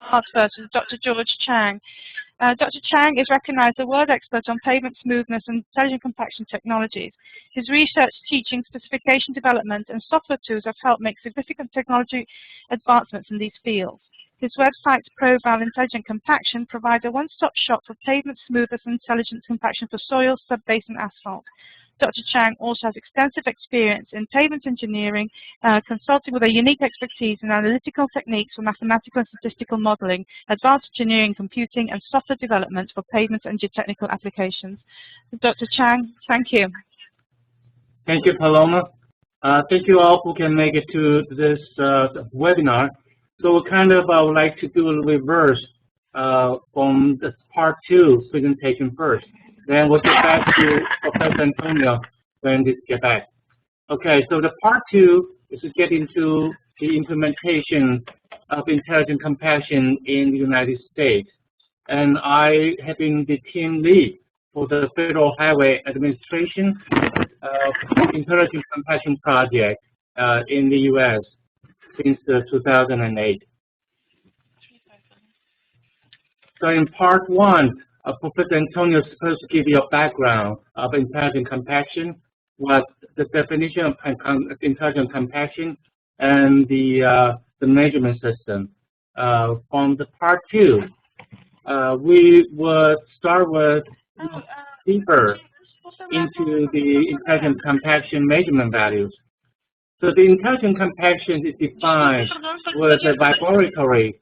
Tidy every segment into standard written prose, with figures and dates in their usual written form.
start first with Dr. George Chang. Dr. Chang is recognized as a world expert on pavement smoothness and intelligent compaction technologies. His research, teaching, specification development, and software tools have helped make significant technology advancements in these fields. His website, ProVal Intelligent Compaction, provides a one-stop shop for pavement smoothness and intelligent compaction for soil, subbase, and asphalt. Dr. Chang also has extensive experience in pavement engineering, consulting with a unique expertise in analytical techniques for mathematical and statistical modeling, advanced engineering, computing, and software development for pavement and geotechnical applications. Dr. Chang, thank you. Thank you, Paloma. Thank you all who can make it to this webinar. So I would like to do a reverse from the part 2 presentation first. Then we'll get back to Professor Antonio when we get back. Okay, so the part 2 is to get into the implementation of intelligent compaction in the United States. And I have been the team lead for the Federal Highway Administration Intelligent Compaction Project in the U.S. since 2008. So in part 1, Professor Antonio is supposed to give you a background of intelligent compaction, what the definition of intelligent compaction, and the measurement system. From the part 2, we would start with deeper into the intelligent compaction measurement values. So the intelligent compaction is defined with a vibratory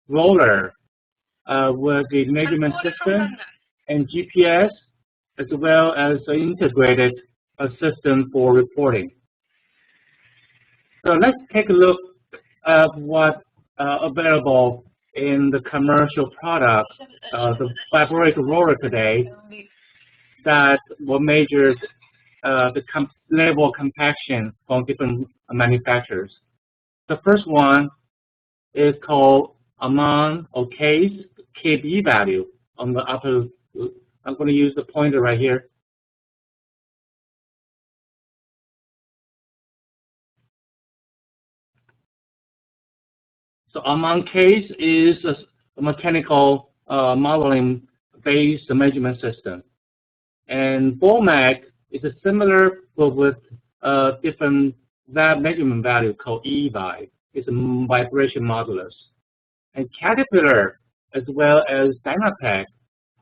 roller with the measurement system and GPS, as well as an integrated system for reporting. So let's take a look at what's available in the commercial product, the vibratory roller today, that will measure the level of compaction from different manufacturers. The first one is called amount or case, KB value on the upper. I'm going to use the pointer right here. So amount case is a mechanical modeling-based measurement system. And BOMAC is a similar but with different measurement value called E-Vibe. It's a vibration modulus. And Caterpillar, as well as Dynapec,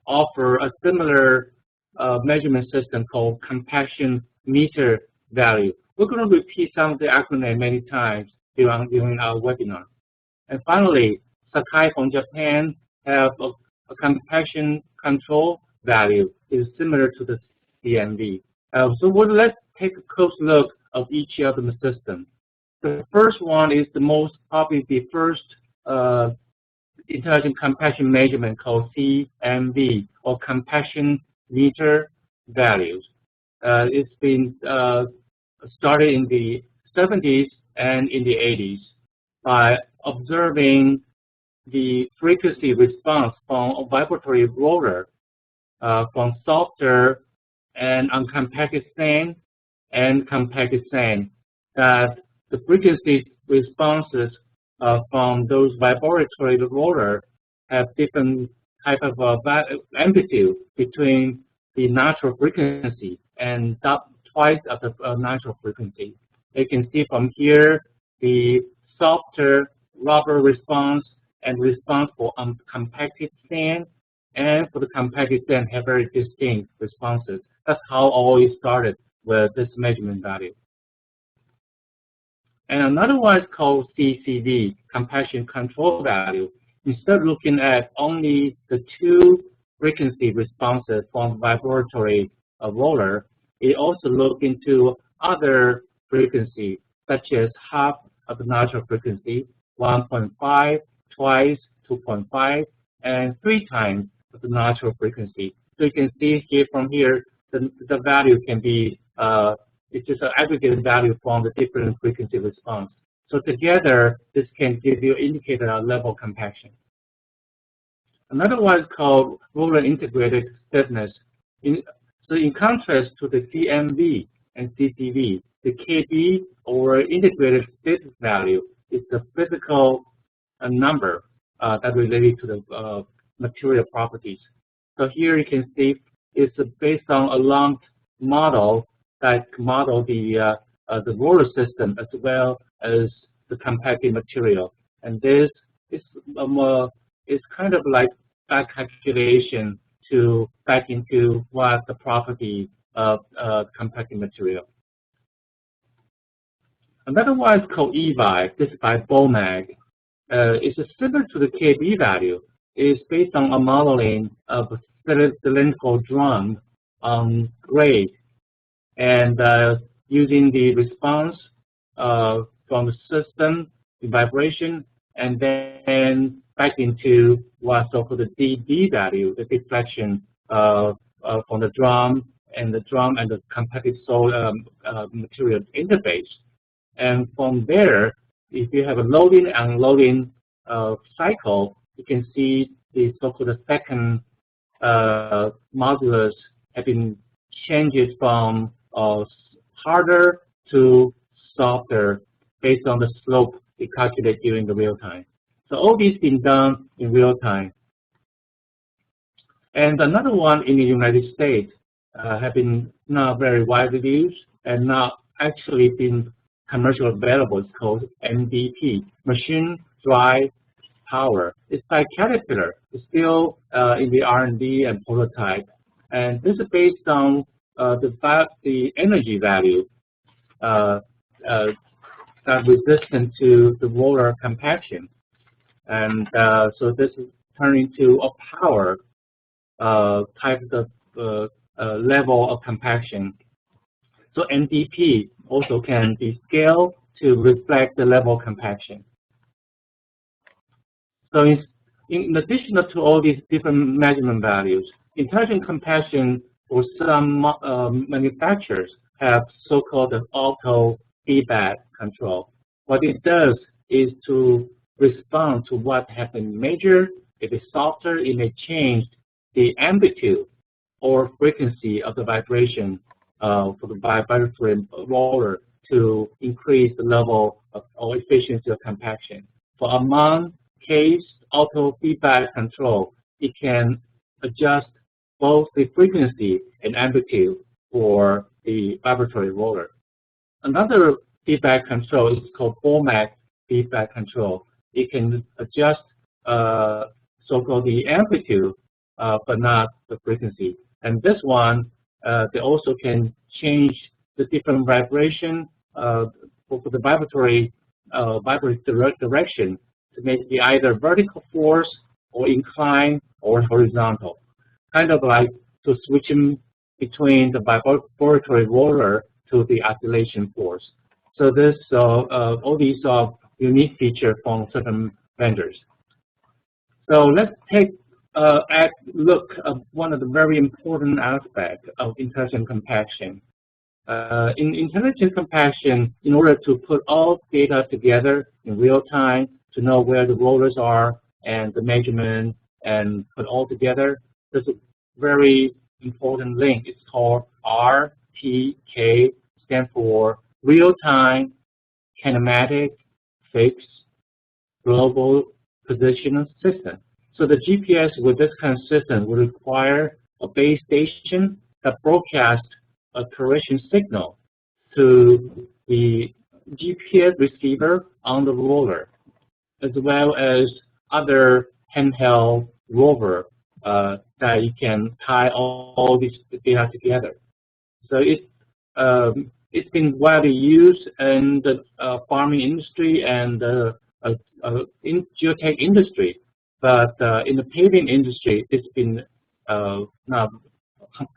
offer a similar measurement system called compaction meter value. We're going to repeat some of the acronym many times during our webinar. And finally, Sakai from Japan have a compaction control value is similar to the CMV. So let's take a close look of each of the systems. The first one is probably the first intelligent compaction measurement called CMV, or compaction meter values. It's been started in the 70s and in the 80s by observing the frequency response from a vibratory roller from softer and uncompacted sand and compacted sand, that the frequency responses from those vibratory roller have different type of amplitude between the natural frequency and twice of the natural frequency. You can see from here the softer rubber response and response for uncompacted sand, and for the compacted sand have very distinct responses. That's how all it started with this measurement value. And another one is called CCV, compaction control value. Instead of looking at only the two frequency responses from vibratory roller, it also looked into other frequency, such as half of the natural frequency, 1.5, twice, 2.5, and 3 times of the natural frequency. So you can see here from here, the value can be, it's just an aggregate value from the different frequency response. So together, this can give you indicator of level compaction. Another one is called roller integrated stiffness. So in contrast to the CMV and CCV, the KB, or integrated stiffness value, is the physical number that related to the material properties. So here you can see it's based on a long model that model the roller system as well as the compacting material. And this is kind of like back calculation to back into what the property of compacting material. Another one is called EVI. This is by BOMAG. It's similar to the KB value. It's based on a modeling of a cylindrical drum on grade, and using the response from the system, the vibration, and then back into what's so-called the DD value, the deflection from the drum and the compacted soil material interface. And from there, if you have a loading and unloading cycle, you can see the so-called second modulus have been changes from harder to softer based on the slope we calculate during the real time. So all these been done in real time. And another one in the United States have been not very widely used and not actually been commercially available. It's called MDP, Machine Drive Power. It's by Caterpillar. It's still in the R&D and prototype. And this is based on the energy value that resistant to the roller compaction. And so this is turning to a power type of level of compaction. So NDP also can be scaled to reflect the level of compaction. So in addition to all these different measurement values, intelligent compaction for some manufacturers have so-called auto feedback control. What it does is to respond to what has been measured. If it's softer, it may change the amplitude or frequency of the vibration for the vibratory roller to increase the level of or efficiency of compaction. For among case auto feedback control, it can adjust both the frequency and amplitude for the vibratory roller. Another feedback control is called BOMAG feedback control. It can adjust so-called the amplitude, but not the frequency. And this one, they also can change the different vibration for the vibratory direction to make it either vertical force or incline or horizontal. Kind of like to switching between the vibratory roller to the oscillation force. So this, all these are unique features from certain vendors. So let's take a look at one of the very important aspects of intelligent compaction. In intelligent compaction, in order to put all data together in real time to know where the rollers are and the measurement and put all together, there's a very important link. It's called RTK, stands for Real-Time Kinematic Fixed Global Positional System. So the GPS with this kind of system will require a base station that broadcasts a correction signal to the GPS receiver on the roller, as well as other handheld rover that you can tie all this data together. So it's been widely used in the farming industry and in geotech industry, but in the paving industry, it's been not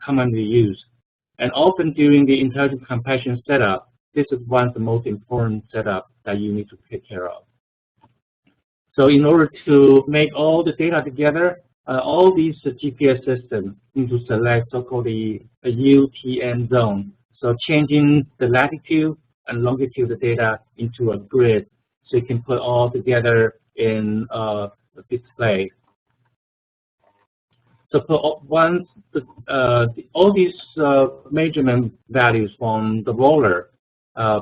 commonly used. And often during the intelligent compaction setup, this is one of the most important setup that you need to take care of. So in order to make all the data together, all these GPS systems need to select so-called the UTM zone. So changing the latitude and longitude of the data into a grid, so you can put all together in a display. So for once all these measurement values from the roller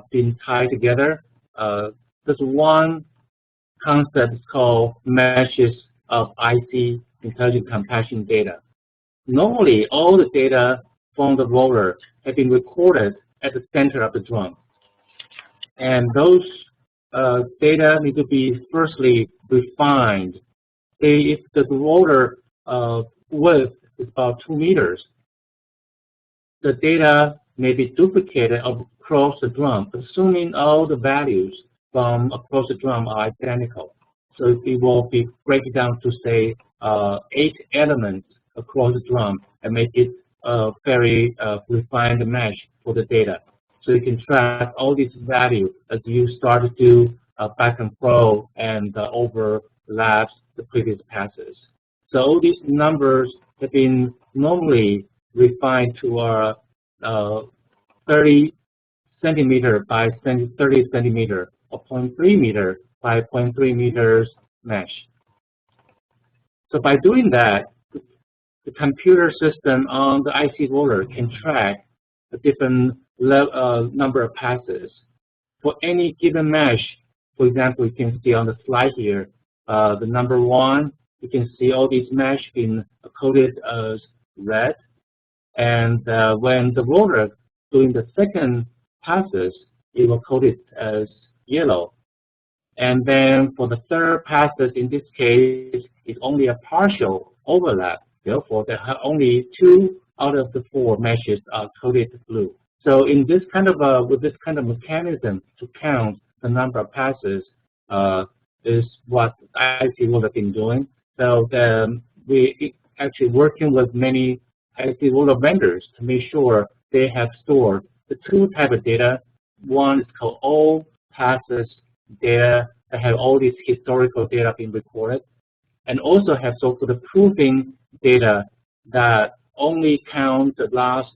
being tied together, there's one concept is called meshes of IC intelligent compaction data. Normally, all the data from the roller have been recorded at the center of the drum. And those data need to be firstly refined. If the roller width is about 2 meters, the data may be duplicated across the drum, assuming all the values from across the drum are identical. So it will be break it down to say 8 elements across the drum and make it a very refined mesh for the data. So you can track all these values as you start to do back and forth and overlaps the previous passes. So all these numbers have been normally refined to a 30 centimeter by 30 centimeter or 0.3 meter by 0.3 meters mesh. So by doing that, the computer system on the IC roller can track a different number of passes. For any given mesh, for example, you can see on the slide here, the number 1, you can see all these mesh being coded as red. And when the roller doing the second passes, it will code it as yellow. And then for the third passes, in this case, it's only a partial overlap. Therefore, there are only 2 out of the 4 meshes are coded blue. So in this kind of with this kind of mechanism to count the number of passes is what IC will have been doing. So we actually working with many IC roller vendors to make sure they have stored the 2 type of data. One is called all passes data that have all these historical data being recorded, and also have so for the proving data that only count the last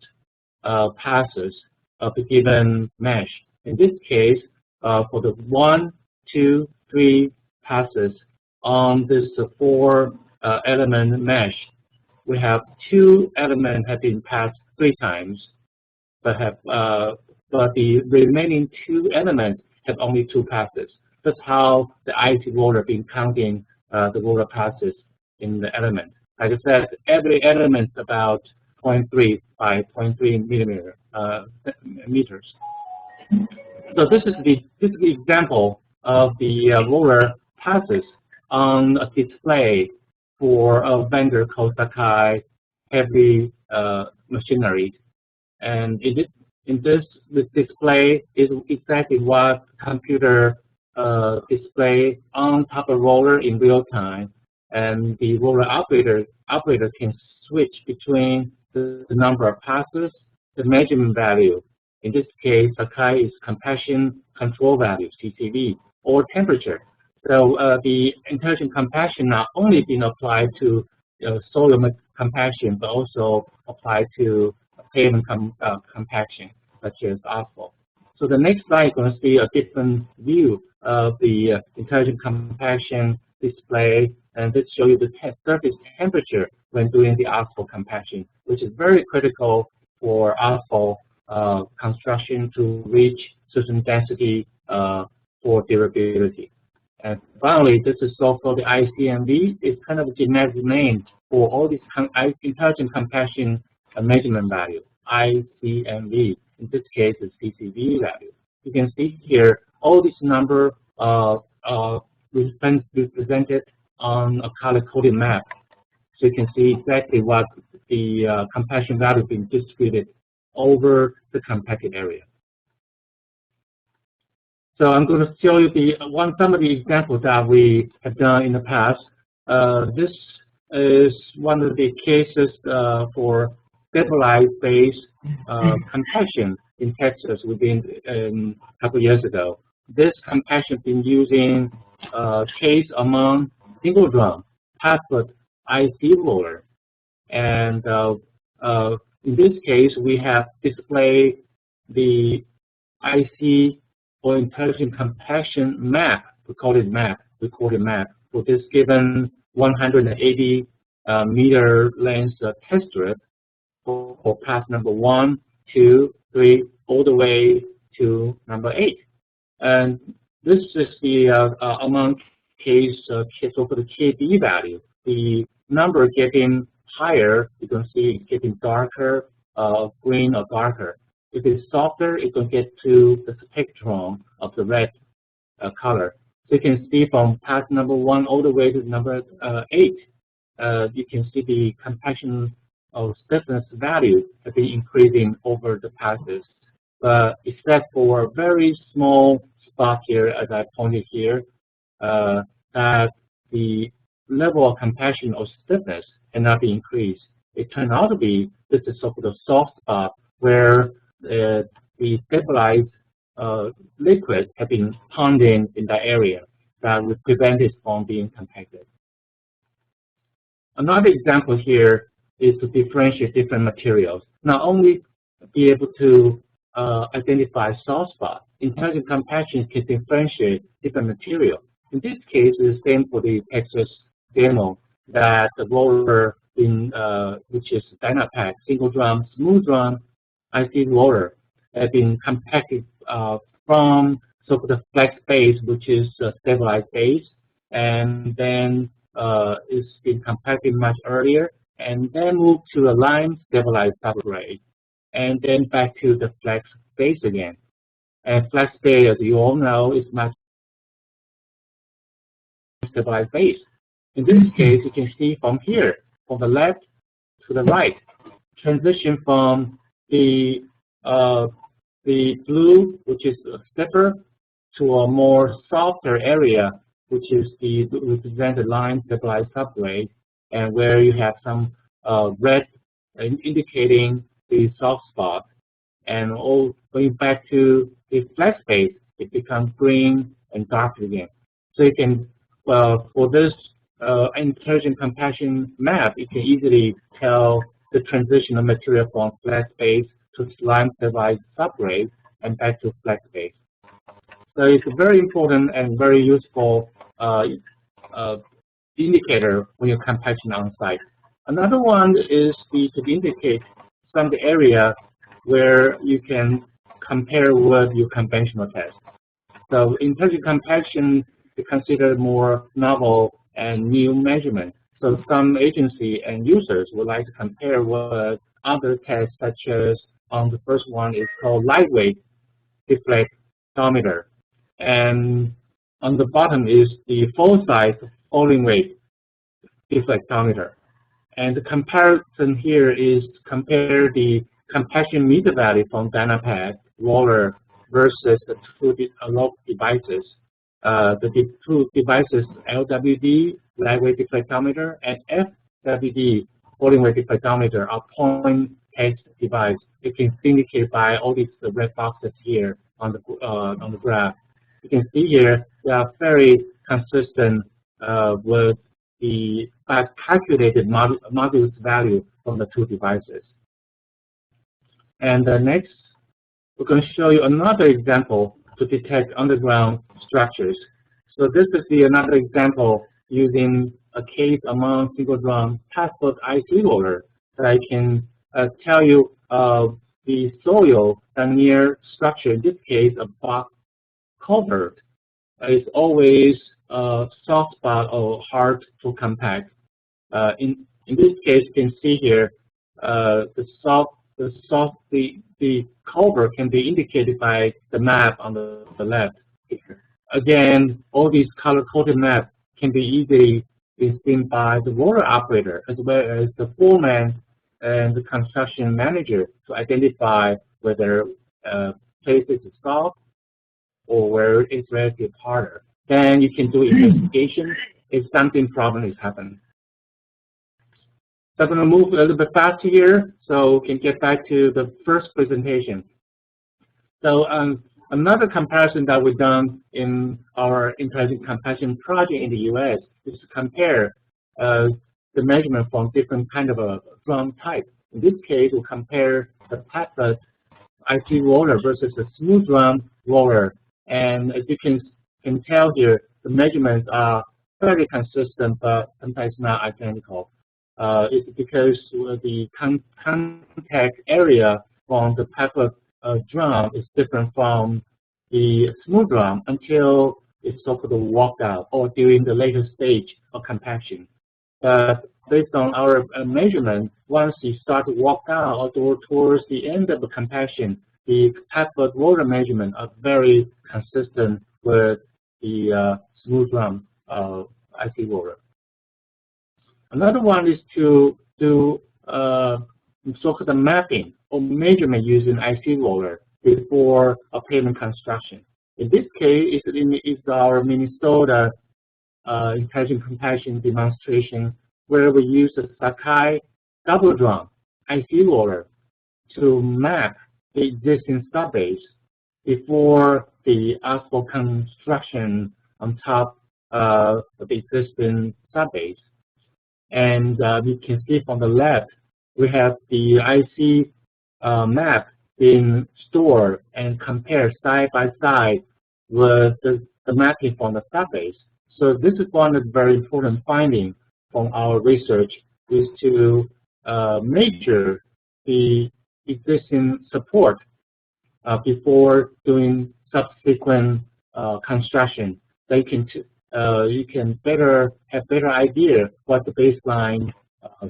passes of a given mesh. In this case, for the 1, 2, 3 passes on this 4 element mesh, we have 2 elements have been passed 3 times, but the remaining 2 elements have only 2 passes. That's how the IC roller been counting the roller passes in the element. Like I said, every element is about 0.3 by 0.3 meters. So this is the example of the roller passes on a display for a vendor called Sakai Heavy Machinery. And in this display is exactly what computer display on top of roller in real time, and the roller operator can switch between the number of passes, the measurement value. In this case, Sakai is compaction control value, CCV, or temperature. So the intelligent compaction not only being applied to soil compaction, but also applied to pavement compaction, such as asphalt. So the next slide is going to see a different view of the intelligent compaction display, and this shows you the surface temperature when doing the asphalt compaction, which is very critical for asphalt construction to reach certain density for durability. And finally, this is also the ICMV. It's kind of a generic name for all these intelligent compaction measurement value, ICMV. In this case, it's CCV value. You can see here all these numbers represented on a color-coded map. So you can see exactly what the compaction value being distributed over the compacted area. So I'm going to show you some of the examples that we have done in the past. This is one of the cases for stabilized based compaction in Texas within a couple years ago. This compaction has been using case among single drum password IC roller, and in this case we have displayed the IC or intelligent compaction map, we call it map, recorded map, for this given 180 meter length test strip for pass number 1, 2, 3, all the way to number 8. And this is the among case, so-called KB value. The number getting higher, you can see it's getting darker, green or darker. If it's softer, it will get to the spectrum of the red color. So you can see from pass number 1 all the way to number 8, you can see the compaction of stiffness value has been increasing over the passes. But except for a very small spot here, as I pointed here, that the level of compaction or stiffness cannot be increased. It turned out to be this is sort of the soft spot where the stabilized liquid have been ponding in that area that would prevent it from being compacted. Another example here is to differentiate different materials. Not only be able to identify soft spot, intelligent compaction can differentiate different materials. In this case, it's the same for the Texas demo that the roller in which is Dynapack single drum, smooth drum, IC roller have been compacted from the flex base, which is a stabilized base, and then it's been compacted much earlier, and then moved to a lime stabilized substrate, and then back to the flex base again. And flex base, as you all know, is much stabilized base. In this case, you can see from here, from the left to the right, transition from the blue, which is stiffer, to a more softer area, which is the represented line stabilized substrate, and where you have some red indicating the soft spot. And all going back to the flex base, it becomes green and dark again. So you can, for this intelligent compaction map, you can easily tell the transition of material from flex base to slime stabilized substrate and back to flex base. So it's a very important and very useful indicator when you're compaction on site. Another one is to indicate some of the area where you can compare with your conventional test. So intelligent compaction is considered more novel and new measurement. So some agency and users would like to compare with other tests, such as the first one is called lightweight deflectometer. And on the bottom is the full-size falling weight deflectometer. And the comparison here is to compare the compaction meter value from Dynapack roller versus the two local devices. The two devices, LWD, lightweight deflectometer, and FWD, falling weight deflectometer, are point test device. It can indicate by all these red boxes here on the graph. You can see here they are very consistent with the calculated modulus value from the two devices. And next, we're going to show you another example to detect underground structures. So this is another example using a case among single drum passport IC roller that I can tell you the soil near structure, in this case a box culvert, is always a soft spot or hard to compact. In this case, you can see here the culvert can be indicated by the map on the left. Again, all these color-coded maps can be easily seen by the roller operator as well as the foreman and the construction manager to identify whether places is soft or where it's relatively harder. Then you can do investigation if something problem is happening. So I'm going to move a little bit faster here so we can get back to the first presentation. So another comparison that we've done in our intelligent compaction project in the US is to compare the measurement from different kind of a drum type. In this case, we'll compare the IC roller versus a smooth drum roller. And as you can tell here, the measurements are fairly consistent, but sometimes not identical. It's because the contact area from the type of drum is different from the smooth drum until is so-called walkout or during the later stage of compaction. But based on our measurement, once you start to walk out or towards the end of the compaction, the type of water measurement are very consistent with the smooth run IC water. Another one is to do so-called mapping or measurement using IC water before a pavement construction. In this case, it's our Minnesota intelligent compaction demonstration where we use a Sakai double drum IC water to map the existing subbase before the asphalt construction on top of the existing subbase. And you can see from the left, we have the IC map being stored and compared side by side with the mapping from the subbase. So this is one of the very important findings from our research, is to measure the existing support before doing subsequent construction. You can have better idea what the baseline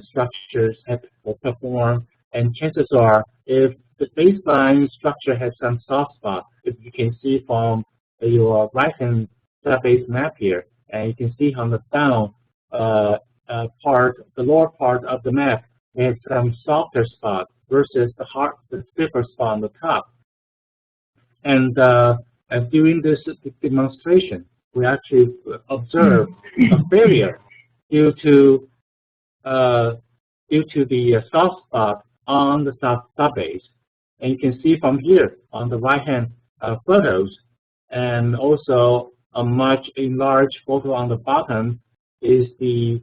structures have performed, and chances are, if the baseline structure has some soft spot, if you can see from your right-hand subbase map here, and you can see on the down the lower part of the map, has some softer spot versus the stiffer spot on the top. And during this demonstration, we actually observed a failure due to the soft spot on the subbase. And you can see from here on the right-hand photos, and also a much enlarged photo on the bottom is the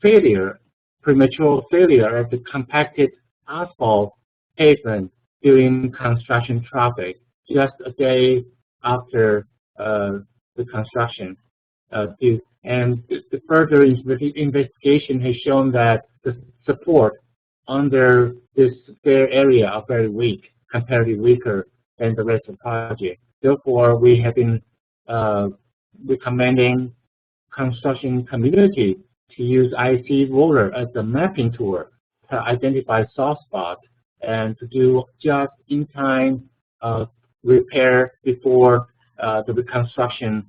premature failure of the compacted asphalt pavement during construction traffic, just a day after the construction. And the further investigation has shown that the support under this fair area are very weak, comparatively weaker than the rest of the project. Therefore, we have been recommending construction community to use IC roller as a mapping tool to identify soft spots and to do just in-time repair before the reconstruction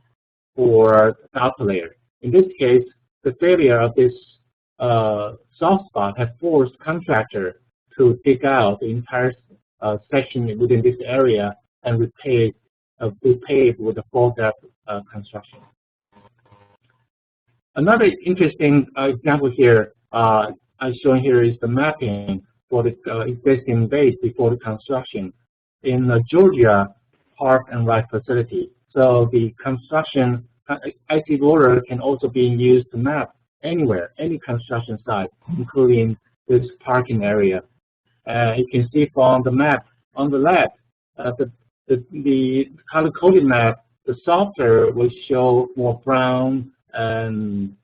for the upper layer. In this case, the failure of this soft spot has forced contractor to dig out the entire section within this area and repave with a full depth construction. Another interesting example here I'm showing here is the mapping for the existing base before the construction in Georgia Park and Ride facility. So the construction IC roller can also be used to map anywhere, any construction site, including this parking area. You can see from the map on the left, the color-coded map, the softer will show more brown and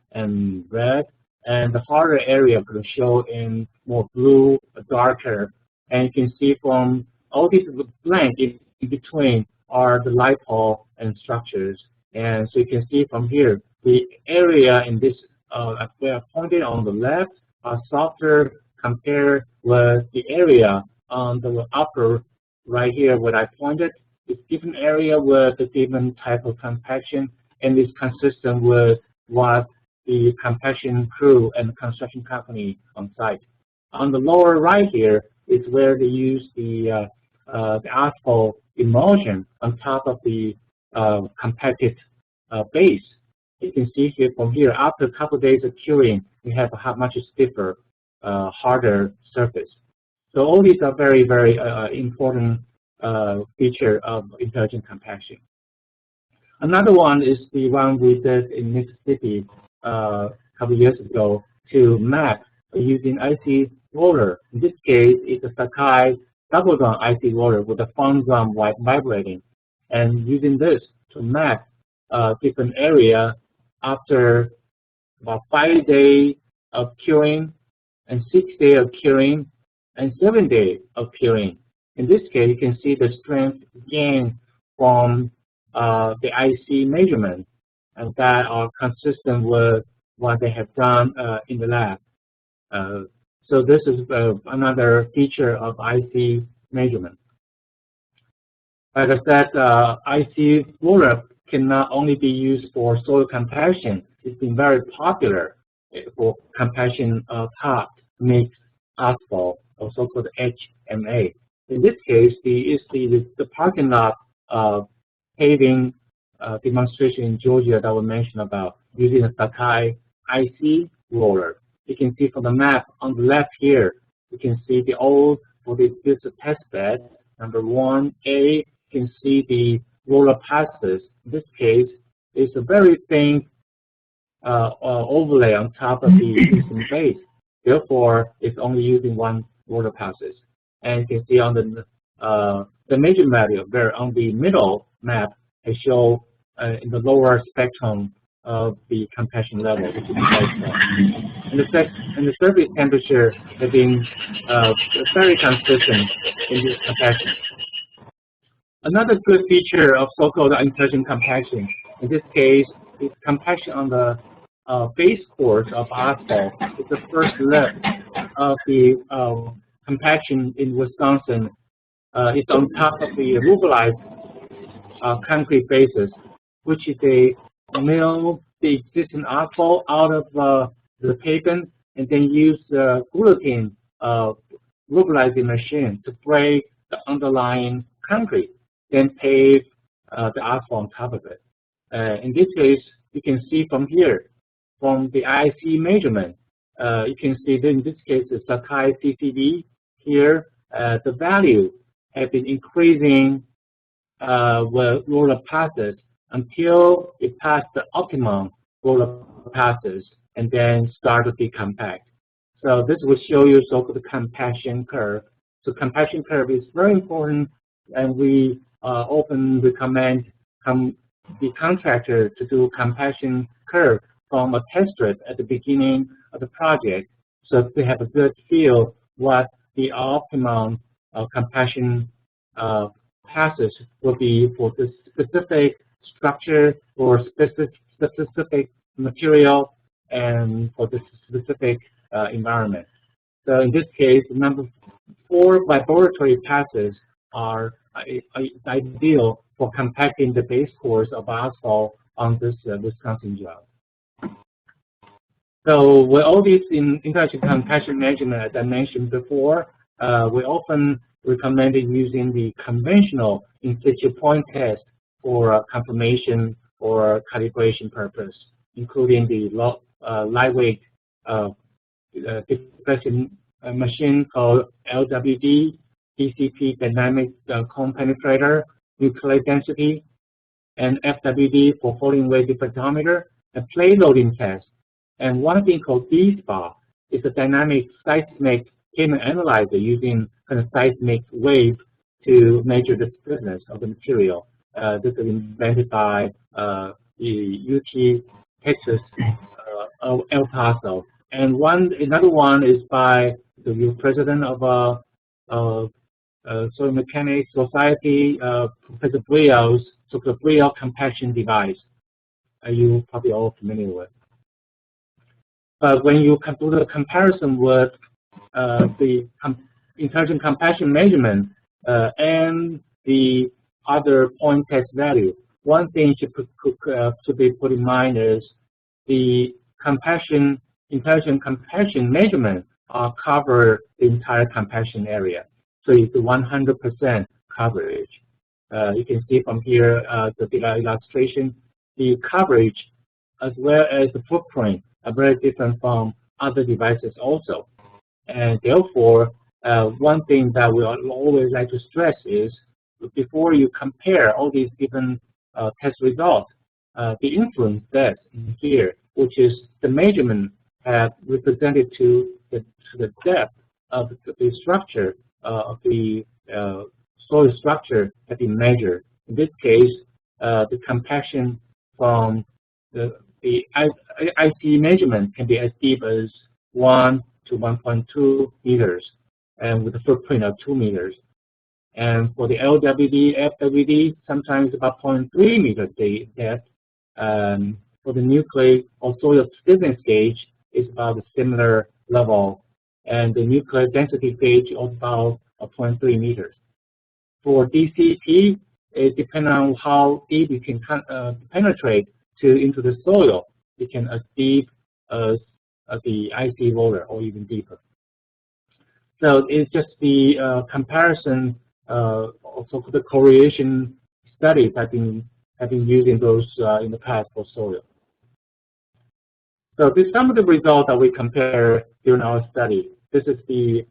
red, and the harder area will show in more blue, darker. And you can see from all these blank in between are the light pole and structures. And so you can see from here, the area in this where pointed on the left are softer compared with the area on the upper right here where I pointed. It's different area with a different type of compaction, and it's consistent with what the compaction crew and the construction company on site. On the lower right here is where they use the asphalt emulsion on top of the compacted base. You can see here from here, after a couple of days of curing, we have a much stiffer, harder surface. So all these are very, very important feature of intelligent compaction. Another one is the one we did in Mississippi a couple of years ago to map using IC roller. In this case, it's a Sakai double drum IC roller with a front drum vibrating, and using this to map different area after about 5 days of curing, and 6 days of curing, and 7 days of curing. In this case, you can see the strength gain from the IC measurement that are consistent with what they have done in the lab. So this is another feature of IC measurement. Like I said, IC roller can not only be used for soil compaction. It's been very popular for compaction of hard mixed asphalt, or so-called HMA. In this case, the parking lot paving demonstration in Georgia that we mentioned about using a Sakai IC roller. You can see from the map on the left here, you can see the old, for this test bed, number 1A, you can see the roller passes. In this case, it's a very thin overlay on top of the system base. Therefore, it's only using one roller passes. And you can see on the major value there on the middle map, it shows in the lower spectrum of the compaction level, which is quite small. And the surface temperature has been very consistent in this compaction. Another good feature of so-called intelligent compaction, in this case, is compaction on the base course of asphalt. It's the first leg of the compaction in Wisconsin. It's on top of the rubberized concrete bases, which is a mill the existing asphalt out of the pavement and then use the guillotine rubberizing machine to break the underlying concrete, then pave the asphalt on top of it. In this case, you can see from here, from the IC measurement, you can see that in this case, the Sakai CCD here, the value has been increasing with roller passes until it passed the optimum roller passes and then start to decompact. So this will show you so-called compaction curve. So compaction curve is very important, and we often recommend the contractor to do compaction curve from a test strip at the beginning of the project, so they have a good feel what the optimum compaction passes will be for this specific structure or specific material and for this specific environment. So in this case, number 4 laboratory passes are ideal for compacting the base course of asphalt on this Wisconsin job. So with all these intelligent compaction measurement, as I mentioned before, we often recommend using the conventional in-situ point test for confirmation or calibration purpose, including the lightweight depression machine called LWD, DCP dynamic cone penetrator, nuclear density, and FWD for falling weight diffractometer, and plate loading test. And one thing called DSPA is a dynamic seismic payment analyzer using kind of seismic wave to measure the stiffness of the material. This is invented by the UT Texas El Paso. And another one is by the president of Soil Mechanics Society, Professor Brio's Brio compaction device. You probably all familiar with. But when you do the comparison with the intelligent compaction measurement and the other point test value, one thing to be put in mind is the intelligent compaction measurement cover the entire compaction area. So it's 100% coverage. You can see from here the illustration, the coverage as well as the footprint are very different from other devices also. And therefore, one thing that we always like to stress is before you compare all these different test results, the influence test here, which is the measurement represented to the depth of the structure of the soil structure that been measured. In this case, the compaction from the IC measurement can be as deep as 1 to 1.2 meters, and with a footprint of 2 meters. And for the LWD, FWD, sometimes about 0.3 meter depth. For the nuclear or soil stiffness gauge is about a similar level, and the nuclear density gauge is about 0.3 meters. For DCT, it depends on how deep you can penetrate into the soil. It can as deep as the IC roller or even deeper. So it's just the comparison, also the correlation studies have been using those in the past for soil. So these are some of the results that we compare during our study. This is the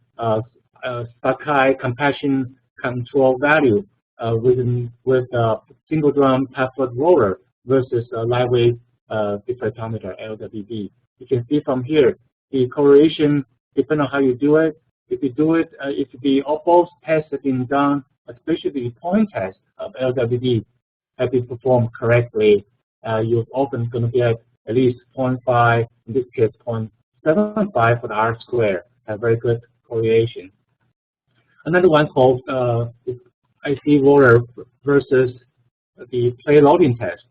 Sakai compaction control value with a single drum half-foot roller versus a lightweight deflectometer LWD. You can see from here the correlation depends on how you do it. If you do it, if the both tests have been done, especially the point test of LWD, have been performed correctly, you're often going to get at least 0.5, in this case 0.75 for the R square, a very good correlation. Another one called IC roller versus the plate loading test.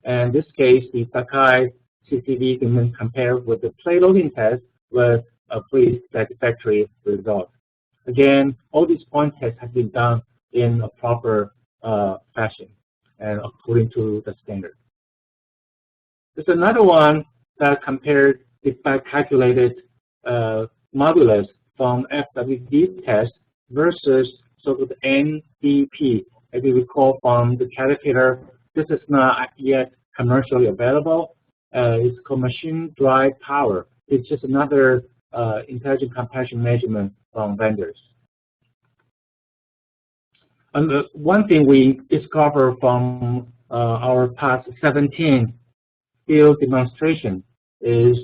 And in this case, the Sakai CCV can compare with the plate loading test with a pretty satisfactory result. Again, all these point tests have been done in a proper fashion and according to the standard. There's another one that compared the calculated modulus from FWD test versus sort of NDP. As you recall from the calculator, this is not yet commercially available. It's called machine drive power. It's just another intelligent compaction measurement from vendors. And one thing we discovered from our past 17 field demonstration is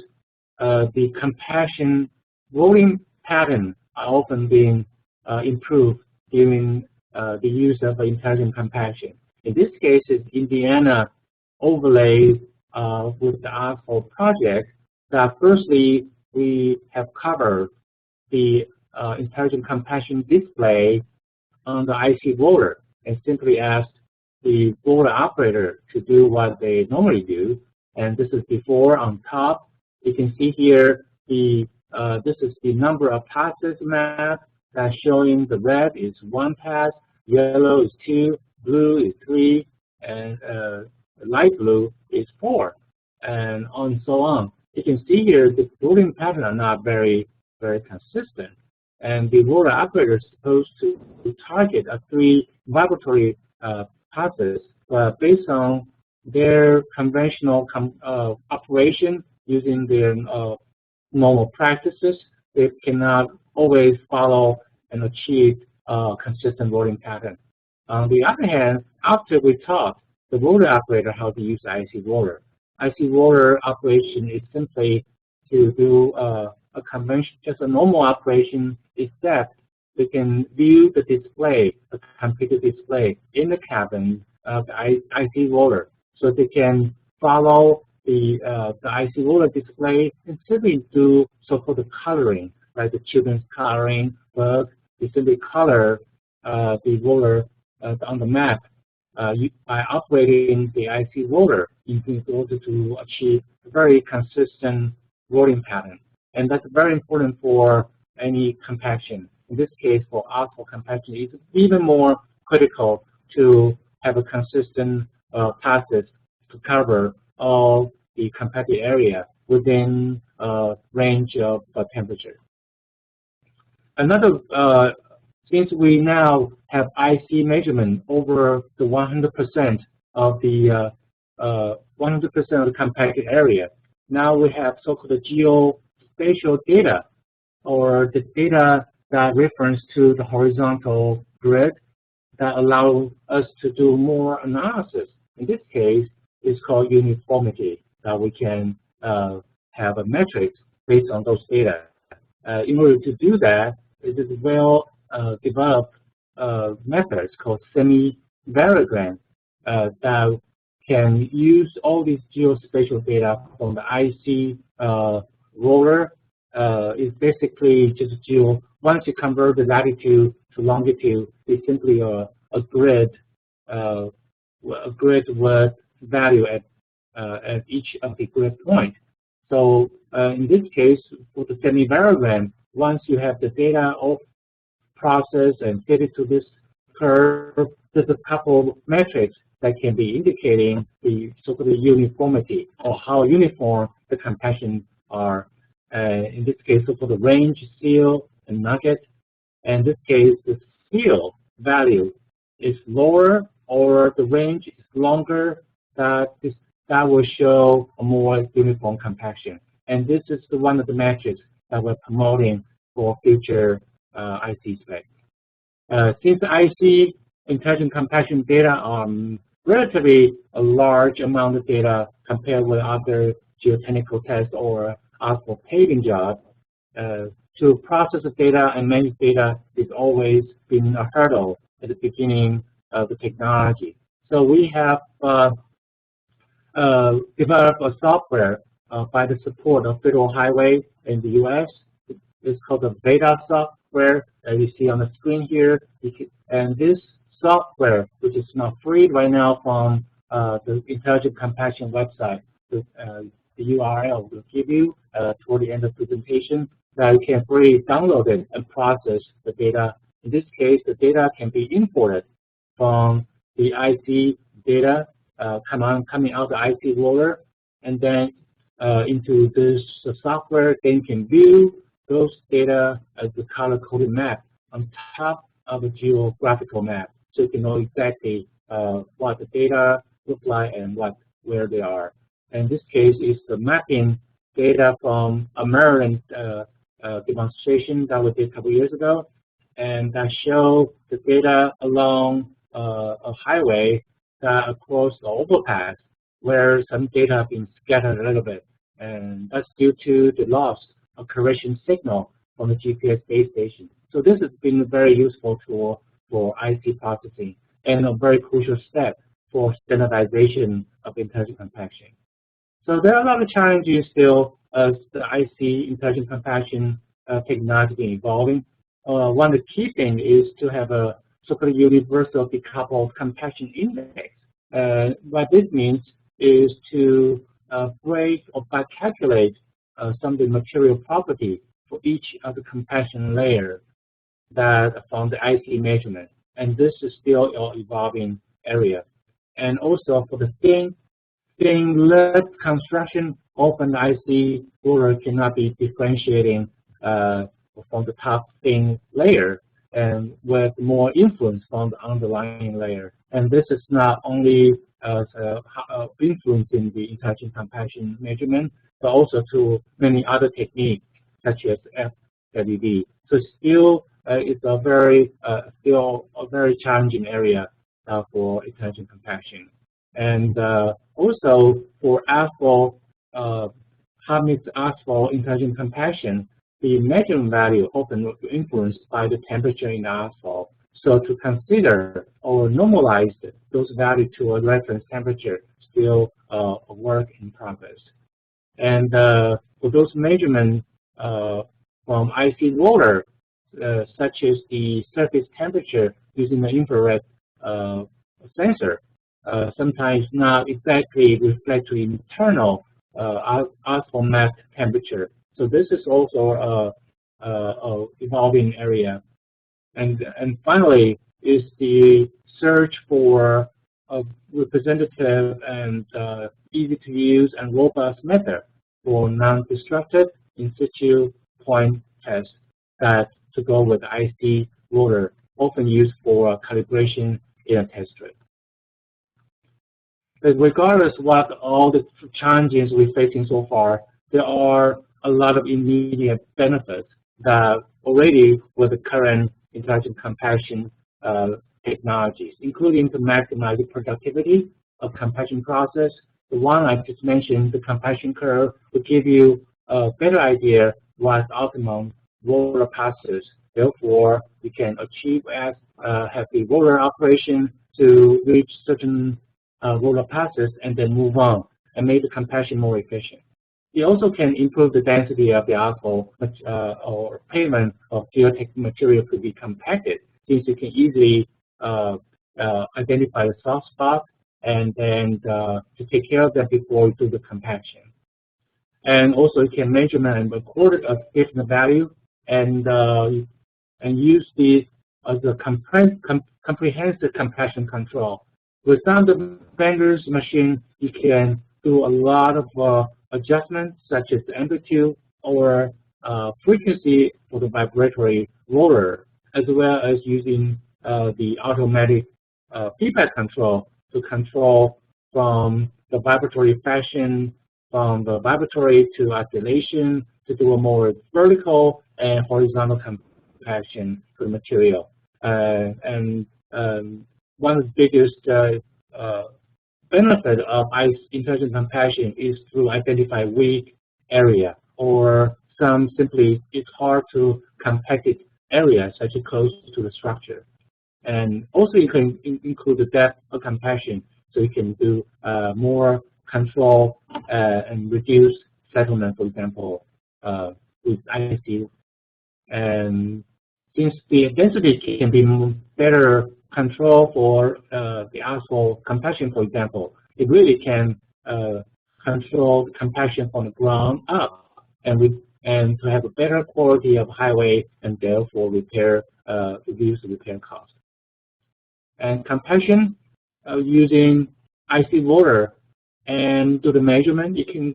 the compaction rolling pattern are often being improved during the use of intelligent compaction. In this case, it's Indiana overlay with the ASPHO project that firstly we have covered the intelligent compaction display on the IC roller and simply asked the roller operator to do what they normally do. And this is before on top. You can see here this is the number of passes map that's showing the red is 1 pass, yellow is 2, blue is 3, and light blue is 4, and so on. You can see here the rolling pattern are not very consistent, and the roller operator is supposed to target 3 vibratory passes, but based on their conventional operation using their normal practices, they cannot always follow and achieve consistent rolling pattern. On the other hand, after we taught the roller operator how to use the IC roller, IC roller operation is simply to do a convention, just a normal operation, except they can view the display, the computer display in the cabin of the IC roller, so they can follow the IC roller display and simply do so-called coloring, like the children's coloring book. You simply color the roller on the map by operating the IC roller in order to achieve a very consistent rolling pattern. And that's very important for any compaction. In this case, for ASPHO compaction, it's even more critical to have a consistent passes to cover all the compacted area within range of temperature. Another, since we now have IC measurement over the 100% of the 100% of the compacted area, now we have so-called geospatial data, or the data that reference to the horizontal grid that allow us to do more analysis. In this case, it's called uniformity, that we can have a metric based on those data. In order to do that, it is well developed methods called semi-variogram that can use all these geospatial data from the IC roller. It's basically just once you convert the latitude to longitude is simply a grid, with value at each of the grid points. So in this case, for the semi-variogram, once you have the data all processed and fit it to this curve, there's a couple of metrics that can be indicating the so-called uniformity, or how uniform the compaction are. In this case, for the range, seal, and nugget. And in this case, the seal value is lower or the range is longer, that will show a more uniform compaction. And this is one of the metrics that we're promoting for future IC specs. Since IC intelligent compaction data are relatively a large amount of data compared with other geotechnical tests or asphalt paving jobs, to process the data and manage data is always been a hurdle at the beginning of the technology. So we have developed a software by the support of Federal Highway in the U.S. It's called the Beta software that you see on the screen here. And this software, which is now free right now from the Intelligent Compaction website, the URL will give you toward the end of the presentation, that you can freely download it and process the data. In this case, the data can be imported from the IC data coming out the IC roller, and then into this software. Then you can view those data as the color-coded map on top of a geographical map, so you can know exactly what the data look like and where they are. In this case, is the mapping data from a Maryland demonstration that we did a couple years ago, and that show the data along a highway across the overpass, where some data have been scattered a little bit, and that's due to the loss of correction signal from the GPS base station. So this has been a very useful tool for IC processing and a very crucial step for standardization of intelligent compaction. So there are a lot of challenges still as the IC intelligent compaction technology evolving. One of the key things is to have a so-called universal decoupled compaction index. What this means is to break or calculate some of the material property for each of the compaction layer that from the IC measurement. And this is still an evolving area. And also for the thin lead construction, often the IC ruler cannot be differentiating from the top thin layer, and with more influence from the underlying layer. And this is not only influencing the intelligent compaction measurement, but also to many other techniques such as FWD. So still, it's a very still a very challenging area for intelligent compaction. And also for asphalt, hot mix asphalt intelligent compaction, the measurement value often influenced by the temperature in the asphalt. So to consider or normalize those values to a reference temperature, still a work in progress. And for those measurements from IC roller, such as the surface temperature using the infrared sensor, sometimes not exactly reflect to internal asphalt mat temperature. So this is also a evolving area. And finally is the search for a representative and easy to use and robust method for non-destructive in situ point tests that to go with IC roller, often used for calibration in a test strip. But regardless of what all the challenges we're facing so far, there are a lot of immediate benefits that already with the current intelligent compaction technologies, including to maximize the productivity of compaction process. The one I just mentioned, the compaction curve, will give you a better idea what optimum roller passes. Therefore, you can achieve as have the roller operation to reach certain roller passes and then move on and make the compaction more efficient. It also can improve the density of the asphalt or pavement of geotech material to be compacted, since you can easily identify the soft spot and then to take care of that before you do the compaction. And also you can measure and record a different value and use this as a comprehensive compaction control. With some of the vendors' machine, you can do a lot of adjustments such as the amplitude or frequency for the vibratory roller, as well as using the automatic feedback control to control from the vibratory fashion, from the vibratory to oscillation, to do a more vertical and horizontal compaction for the material. One of the biggest benefit of intelligent compaction is to identify weak area, or some simply it's hard to compact areas such as close to the structure. And also you can include the depth of compaction, so you can do more control and reduce settlement, for example, with IC. And since the density can be better control for the asphalt compaction, for example, it really can control compaction from the ground up, and to have a better quality of highway, and therefore reduce the repair cost. And compaction using IC water and do the measurement, you can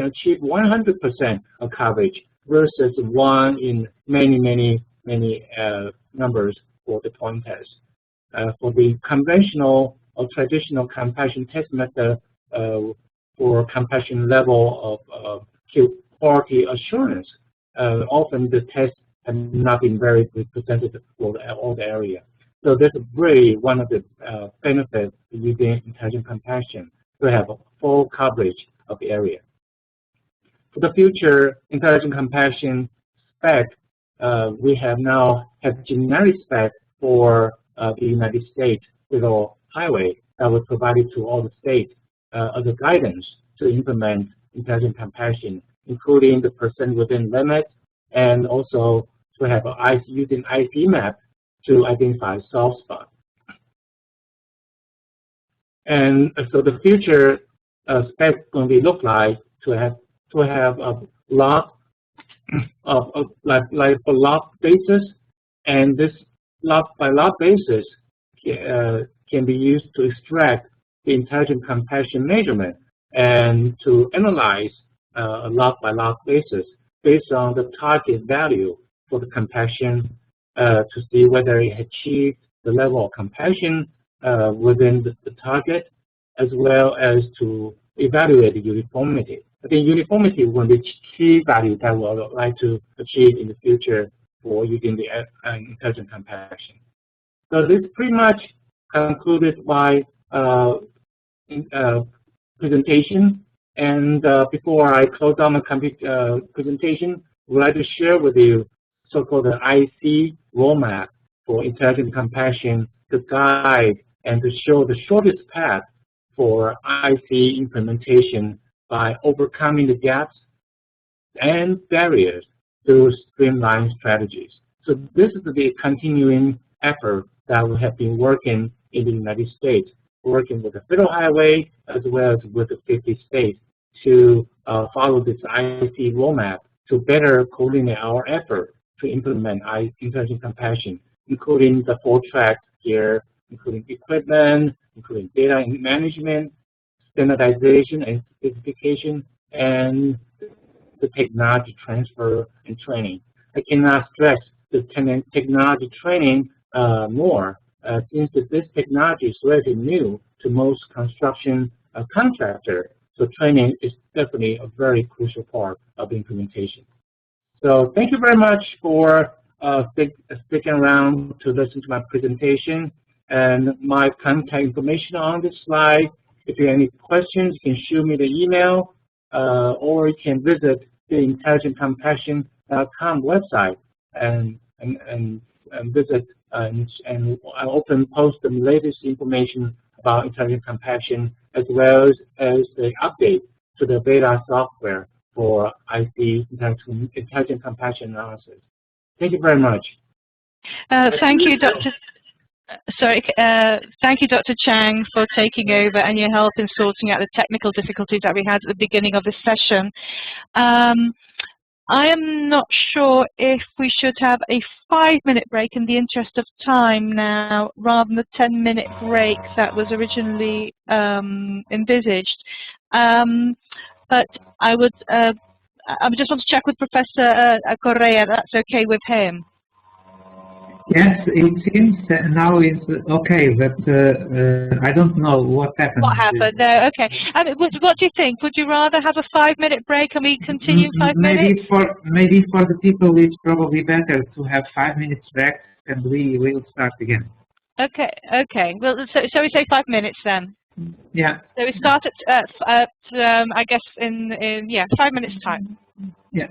achieve 100% of coverage versus one in many numbers for the point test. For the conventional or traditional compaction test method for compaction level of quality assurance, often the tests have not been very representative for all the area. So that's really one of the benefits of using intelligent compaction, to have a full coverage of the area. For the future intelligent compaction spec, we have now generic spec for the United States Federal Highway that was provided to all the states as a guidance to implement intelligent compaction, including the percent within limit, and also to have using IC map to identify soft spot. And so the future spec is going to look like to have a lot of like a lot basis, and this lot by lot basis can be used to extract the intelligent compaction measurement and to analyze a lot by lot basis based on the target value for the compaction to see whether it achieved the level of compaction within the target, as well as to evaluate the uniformity. I think uniformity will be key value that we would like to achieve in the future for using the intelligent compaction. So this pretty much concluded my presentation. And before I close down my presentation, I would like to share with you so-called IC roadmap for intelligent compaction to guide and to show the shortest path for IC implementation by overcoming the gaps and barriers through streamlined strategies. So this is the continuing effort that we have been working in the United States, working with the Federal Highway as well as with the 50 states to follow this IC roadmap to better coordinate our effort to implement intelligent compaction, including the 4 tracks here, including equipment, including data management, standardization and specification, and the technology transfer and training. I cannot stress the technology training more, since this technology is relatively new to most construction contractors. So training is definitely a very crucial part of the implementation. So thank you very much for sticking around to listen to my presentation, and my contact information on this slide. If you have any questions, you can shoot me the email, or you can visit the intelligentcompaction.com website and visit, and I often post the latest information about intelligent compaction, as well as the update to the beta software for IC intelligent compaction analysis. Thank you very much. Thank you, Dr. Thank you, Dr. Chang, for taking over and your help in sorting out the technical difficulties that we had at the beginning of this session. I am not sure if we should have a 5-minute break in the interest of time now, rather than the 10-minute break that was originally envisaged. But I would, I just want to check with Professor Correa. That's okay with him. Yes, it seems now is okay, but I don't know what happened. What happened? No, okay. What do you think? Would you rather have a 5-minute break and we continue 5 minutes? Maybe for the people, it's probably better to have 5 minutes break, and we will start again. Okay, okay. Well, so we say 5 minutes then. Yeah. So we start at I guess in 5 minutes time. Yeah.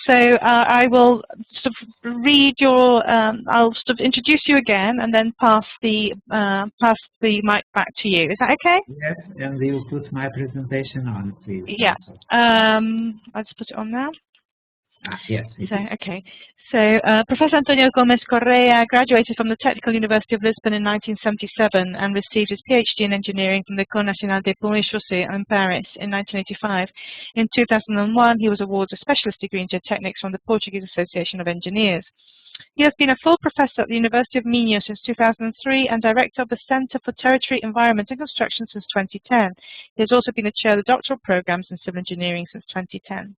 So I will sort of read your. I'll sort of introduce you again, and then pass the mic back to you. Is that okay? Yes, and you put my presentation on, please. Yeah. I'll just put it on now. Yes. So, okay. So Professor Antonio Gomez Correa graduated from the Technical University of Lisbon in 1977 and received his PhD in engineering from the École Nationale des Ponts et Chaussées in Paris in 1985. In 2001, he was awarded a specialist degree in geotechnics from the Portuguese Association of Engineers. He has been a full professor at the University of Minho since 2003 and director of the Center for Territory, Environment and Construction since 2010. He has also been the chair of the doctoral programs in civil engineering since 2010.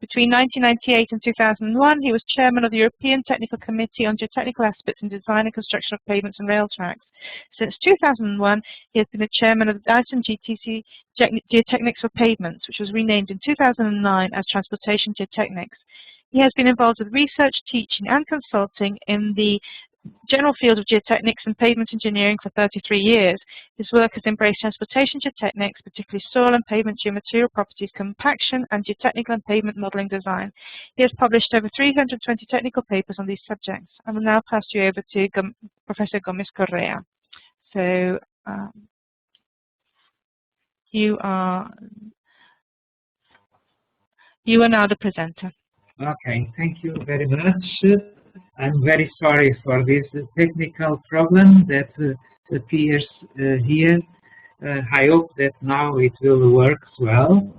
Between 1998 and 2001, he was chairman of the European Technical Committee on Geotechnical Aspects in Design and Construction of Pavements and Rail Tracks. Since 2001, he has been the chairman of the ISM-GTC Geotechnics for Pavements, which was renamed in 2009 as Transportation Geotechnics. He has been involved with research, teaching, and consulting in the general field of geotechnics and pavement engineering for 33 years. His work has embraced transportation geotechnics, particularly soil and pavement geomaterial properties, compaction, and geotechnical and pavement modeling design. He has published over 320 technical papers on these subjects. I will now pass you over to Professor Gomez Correa. So you are now the presenter. Okay, thank you very much. I'm very sorry for this technical problem that appears here. I hope that now it will work well.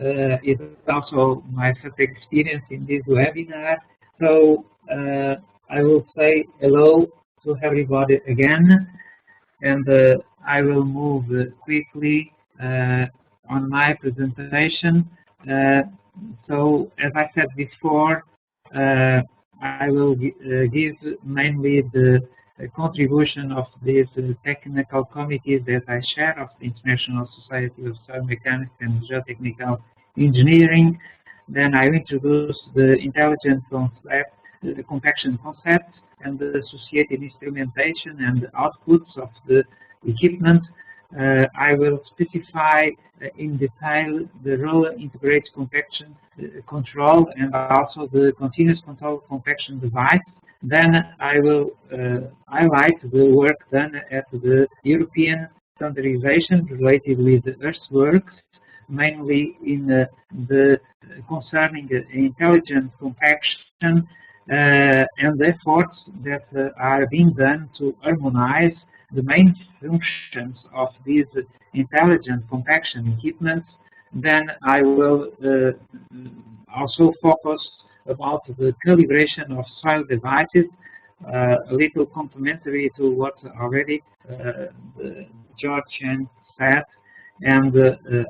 It's also my first experience in this webinar. So I will say hello to everybody again, and I will move quickly on my presentation. So as I said before, I will give mainly the contribution of these technical committees that I share of the International Society of Soil Mechanics and Geotechnical Engineering. Then I introduce the intelligent concept, the compaction concept, and the associated instrumentation and outputs of the equipment. I will specify in detail the role integrated compaction control and also the continuous control compaction device. Then I will highlight the work done at the European standardization related with the earthworks, mainly in the concerning intelligent compaction and the efforts that are being done to harmonize the main functions of these intelligent compaction equipment. Then I will also focus about the calibration of soil devices, a little complementary to what already George Chen said. And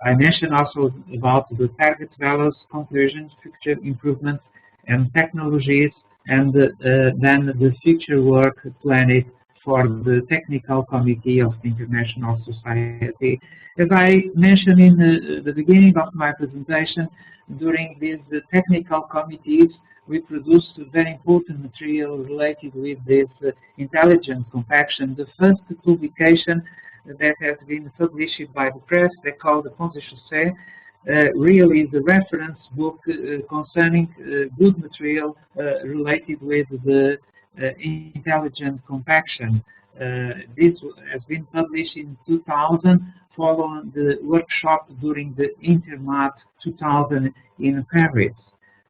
I mentioned also about the target values, conclusions, future improvements, and technologies, and then the future work planned for the Technical Committee of the International Society. As I mentioned in the beginning of my presentation, during these technical committees, we produced very important material related with this intelligent compaction. The first publication that has been published by the press, they call the Ponts et Chaussées, really is a reference book concerning good material related with the intelligent compaction. This has been published in 2000, following the workshop during the Intermat 2000 in Paris.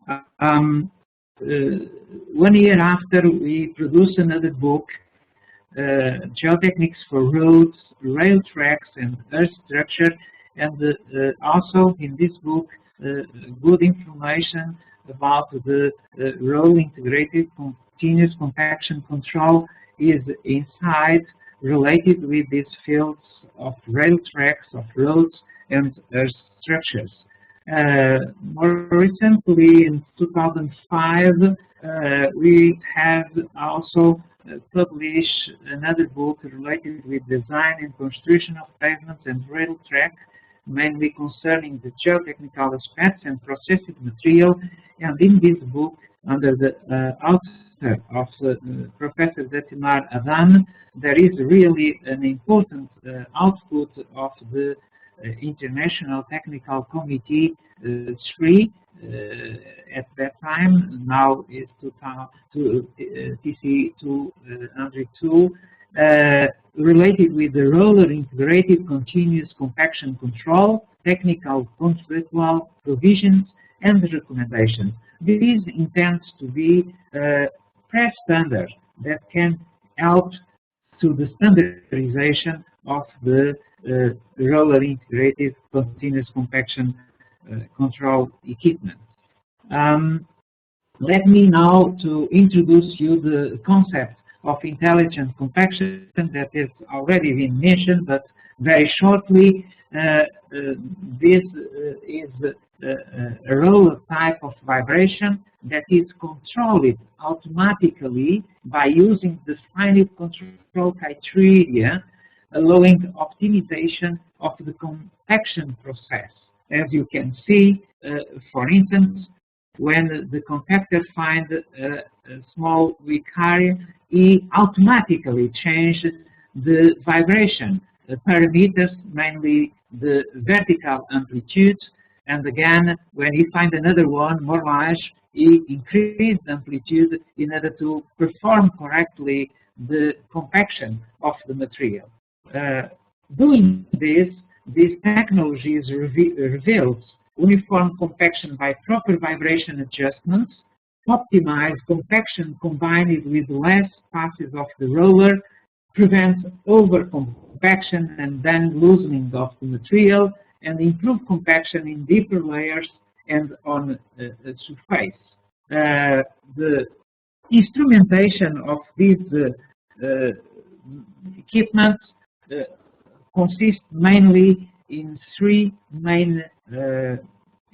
1 year after, we produced another book, Geotechniques for Roads, Rail Tracks, and Earth Structure. And also in this book, good information about the role integrated continuous compaction control is inside, related with these fields of rail tracks, of roads, and earth structures. More recently, in 2005, we have also published another book related with design and construction of pavements and rail track, mainly concerning the geotechnical aspects and processed material. And in this book, under the author of Professor Detimar Adam, there is really an important output of the International Technical Committee 3 at that time, now is TC 202, related with the roller integrated continuous compaction control, technical conceptual provisions, and recommendations. This intends to be a pre-standard that can help to the standardization of the roller integrated continuous compaction control equipment. Let me now to introduce you the concept of intelligent compaction that has already been mentioned, but very shortly. This is a roller type of vibration that is controlled automatically by using defined control criteria, allowing optimization of the compaction process. As you can see, for instance, when the compactor finds a small weak area, it automatically changes the vibration parameters, mainly the vertical amplitude, and again, when he finds another one more large, he increases the amplitude in order to perform correctly the compaction of the material. Doing this technology reveals uniform compaction by proper vibration adjustments, optimized compaction combined with less passes of the roller, prevents over-compaction and then loosening of the material, and improve compaction in deeper layers and on a surface. The instrumentation of these equipment consists mainly in three main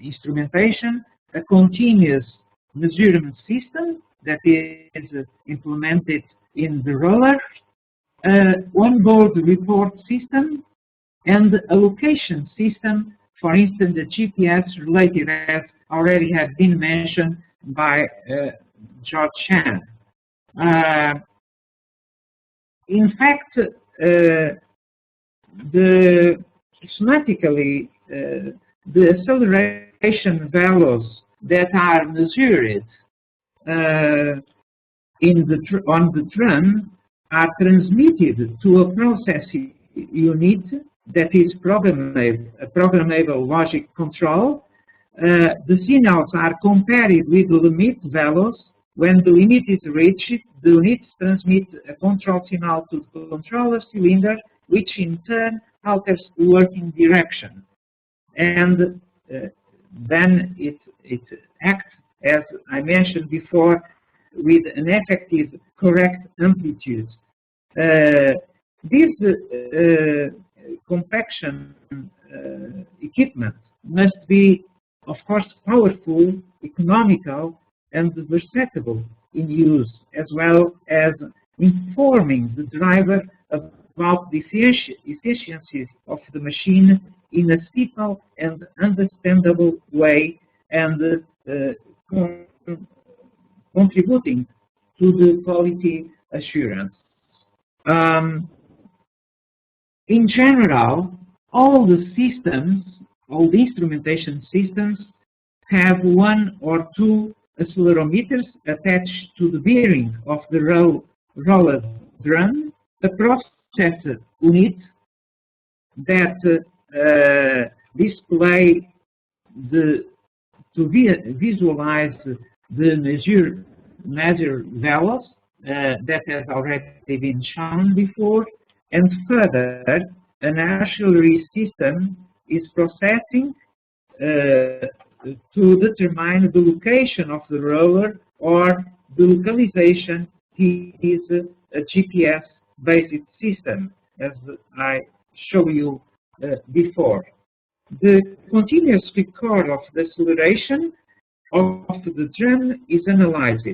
instrumentation: a continuous measurement system that is implemented in the roller, on-board report system, and a location system, for instance, the GPS related, as already has been mentioned by George Chan. In fact, schematically, the acceleration values that are measured on the drum are transmitted to a processing unit that is programmable logic control. The signals are compared with the limit values. When the limit is reached, the unit transmits a control signal to the controller cylinder, which in turn alters the working direction. And then it acts, as I mentioned before, with an effective correct amplitude. This compaction equipment must be, of course, powerful, economical, and versatile in use, as well as informing the driver about the efficiencies of the machine in a simple and understandable way, and contributing to the quality assurance. In general, all the systems, all the instrumentation systems, have one or two accelerometers attached to the bearing of the roller drum, a processor unit that display the to visualize the measure values that has already been shown before, and further, an auxiliary system is processing to determine the location of the roller, or the localization is a GPS-based system, as I showed you before. The continuous record of the acceleration of the drum is analyzed,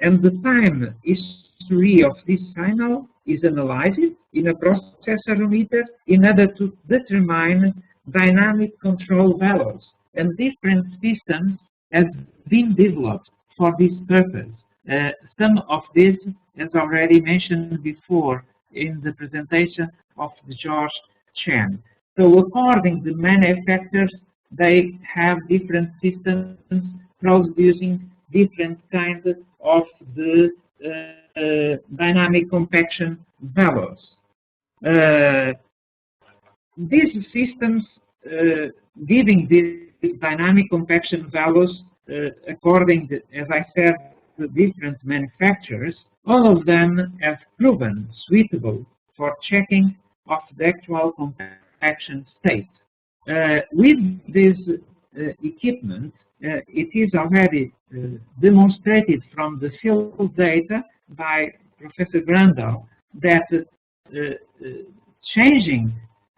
and the time history of this signal is analyzed in a processorometer in order to determine dynamic control values, and different systems have been developed for this purpose. Some of this, as already mentioned before in the presentation of George Chen. So according to manufacturers, they have different systems producing different kinds of the dynamic compaction values. These systems giving these dynamic compaction values according to, as I said, the different manufacturers, all of them have proven suitable for checking of the actual compaction state. With this equipment, it is already demonstrated from the field data by Professor Grandal that changing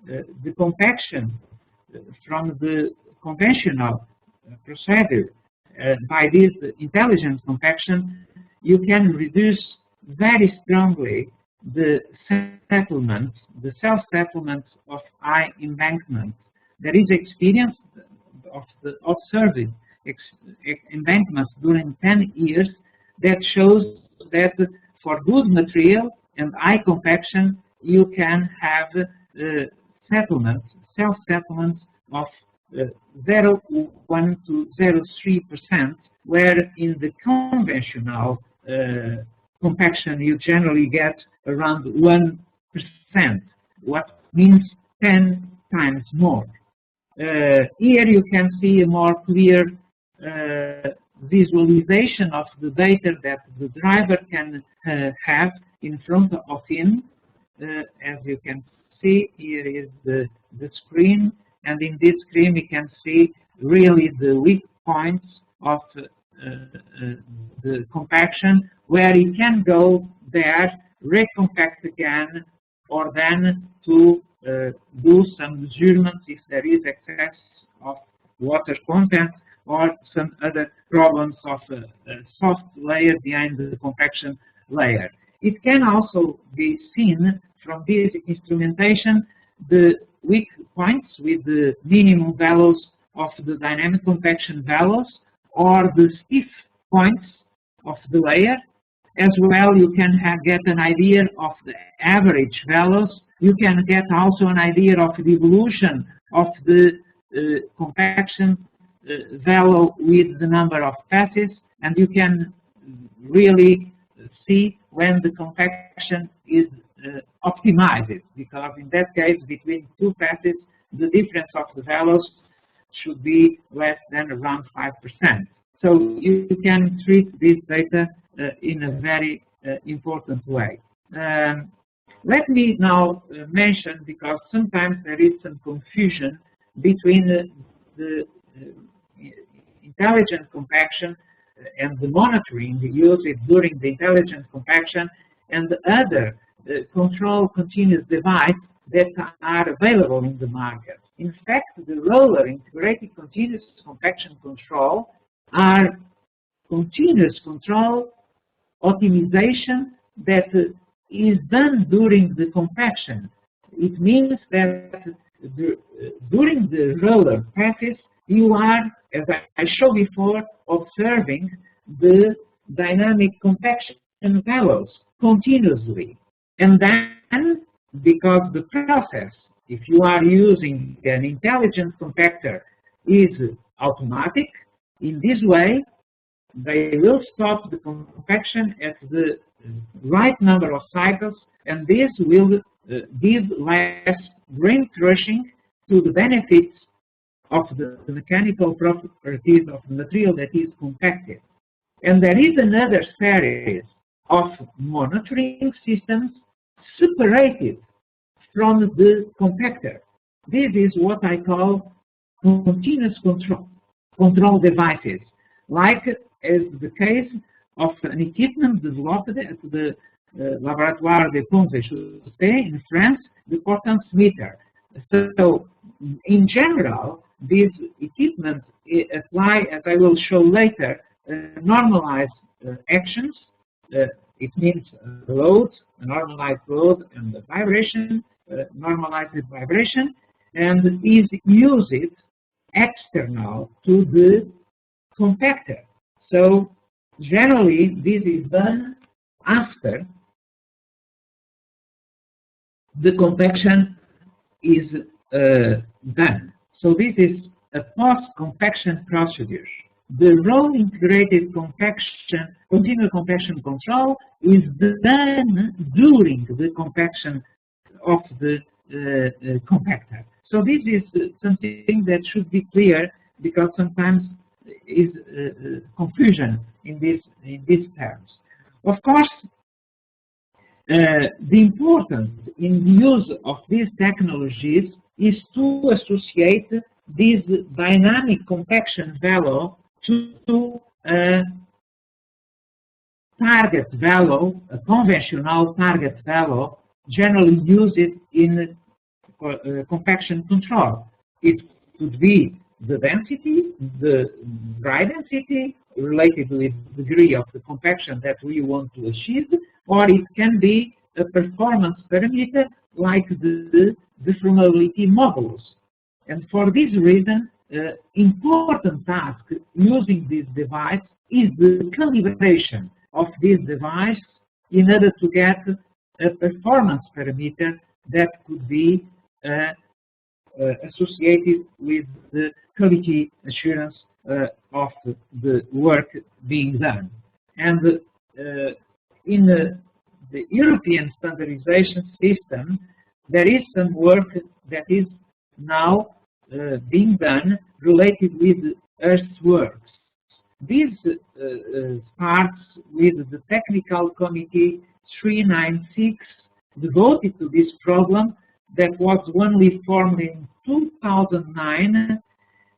the compaction from the conventional procedure by this intelligent compaction, you can reduce very strongly the settlement, the self-settlement of high embankment. There is experience of the observing embankments during 10 years that shows that for good material and high compaction, you can have settlement, self-settlement of 0.1 to 0.3%, where in the conventional compaction you generally get around 1%, what means 10 times more. Here you can see a more clear visualization of the data that the driver can have in front of him. As you can see, here is the screen, and in this screen we can see really the weak points of the compaction, where it can go there, recompact again, or then to do some measurements if there is excess of water content or some other problems of a soft layer behind the compaction layer. It can also be seen from this instrumentation the weak points with the minimum values of the dynamic compaction values, or the stiff points of the layer. As well, you can get an idea of the average values. You can get also an idea of the evolution of the compaction value with the number of passes, and you can really see when the compaction is optimized, because in that case, between two passes, the difference of the values should be less than around 5%. So you can treat this data in a very important way. Let me now mention, because sometimes there is some confusion between the intelligent compaction and the monitoring used during the intelligent compaction and the other control continuous device that are available in the market. In fact, the roller integrated continuous compaction control are continuous control optimization that is done during the compaction. It means that during the roller passes, you are, as I showed before, observing the dynamic compaction values continuously. And then, because the process, if you are using an intelligent compactor, is automatic, in this way, they will stop the compaction at the right number of cycles, and this will give less grain crushing to the benefits of the mechanical properties of the material that is compacted. And there is another series of monitoring systems separated from the compactor. This is what I call continuous control devices, like as the case of an equipment developed at the Laboratoire des Ponts et Chaussées in France, the potence meter. So, in general, these equipment apply, as I will show later, normalized actions. It means load, a normalized load, and the vibration, normalized vibration, and is used external to the compactor. So generally, this is done after the compaction is done. So this is a post-compaction procedure. The raw integrated compaction, continuous compaction control is done during the compaction of the compactor. So this is something that should be clear, because sometimes is confusion in these terms. Of course, the importance in the use of these technologies is to associate this dynamic compaction value to a target value, a conventional target value, generally used in compaction control. It could be the density, the dry density, related with the degree of the compaction that we want to achieve, or it can be a performance parameter like the deformability modulus. And for this reason, important task using this device is the calibration of this device in order to get a performance parameter that could be associated with the quality assurance of the work being done. And in the European standardization system, there is some work that is now being done related with earthworks. This starts with the Technical Committee 396 devoted to this problem that was only formed in 2009,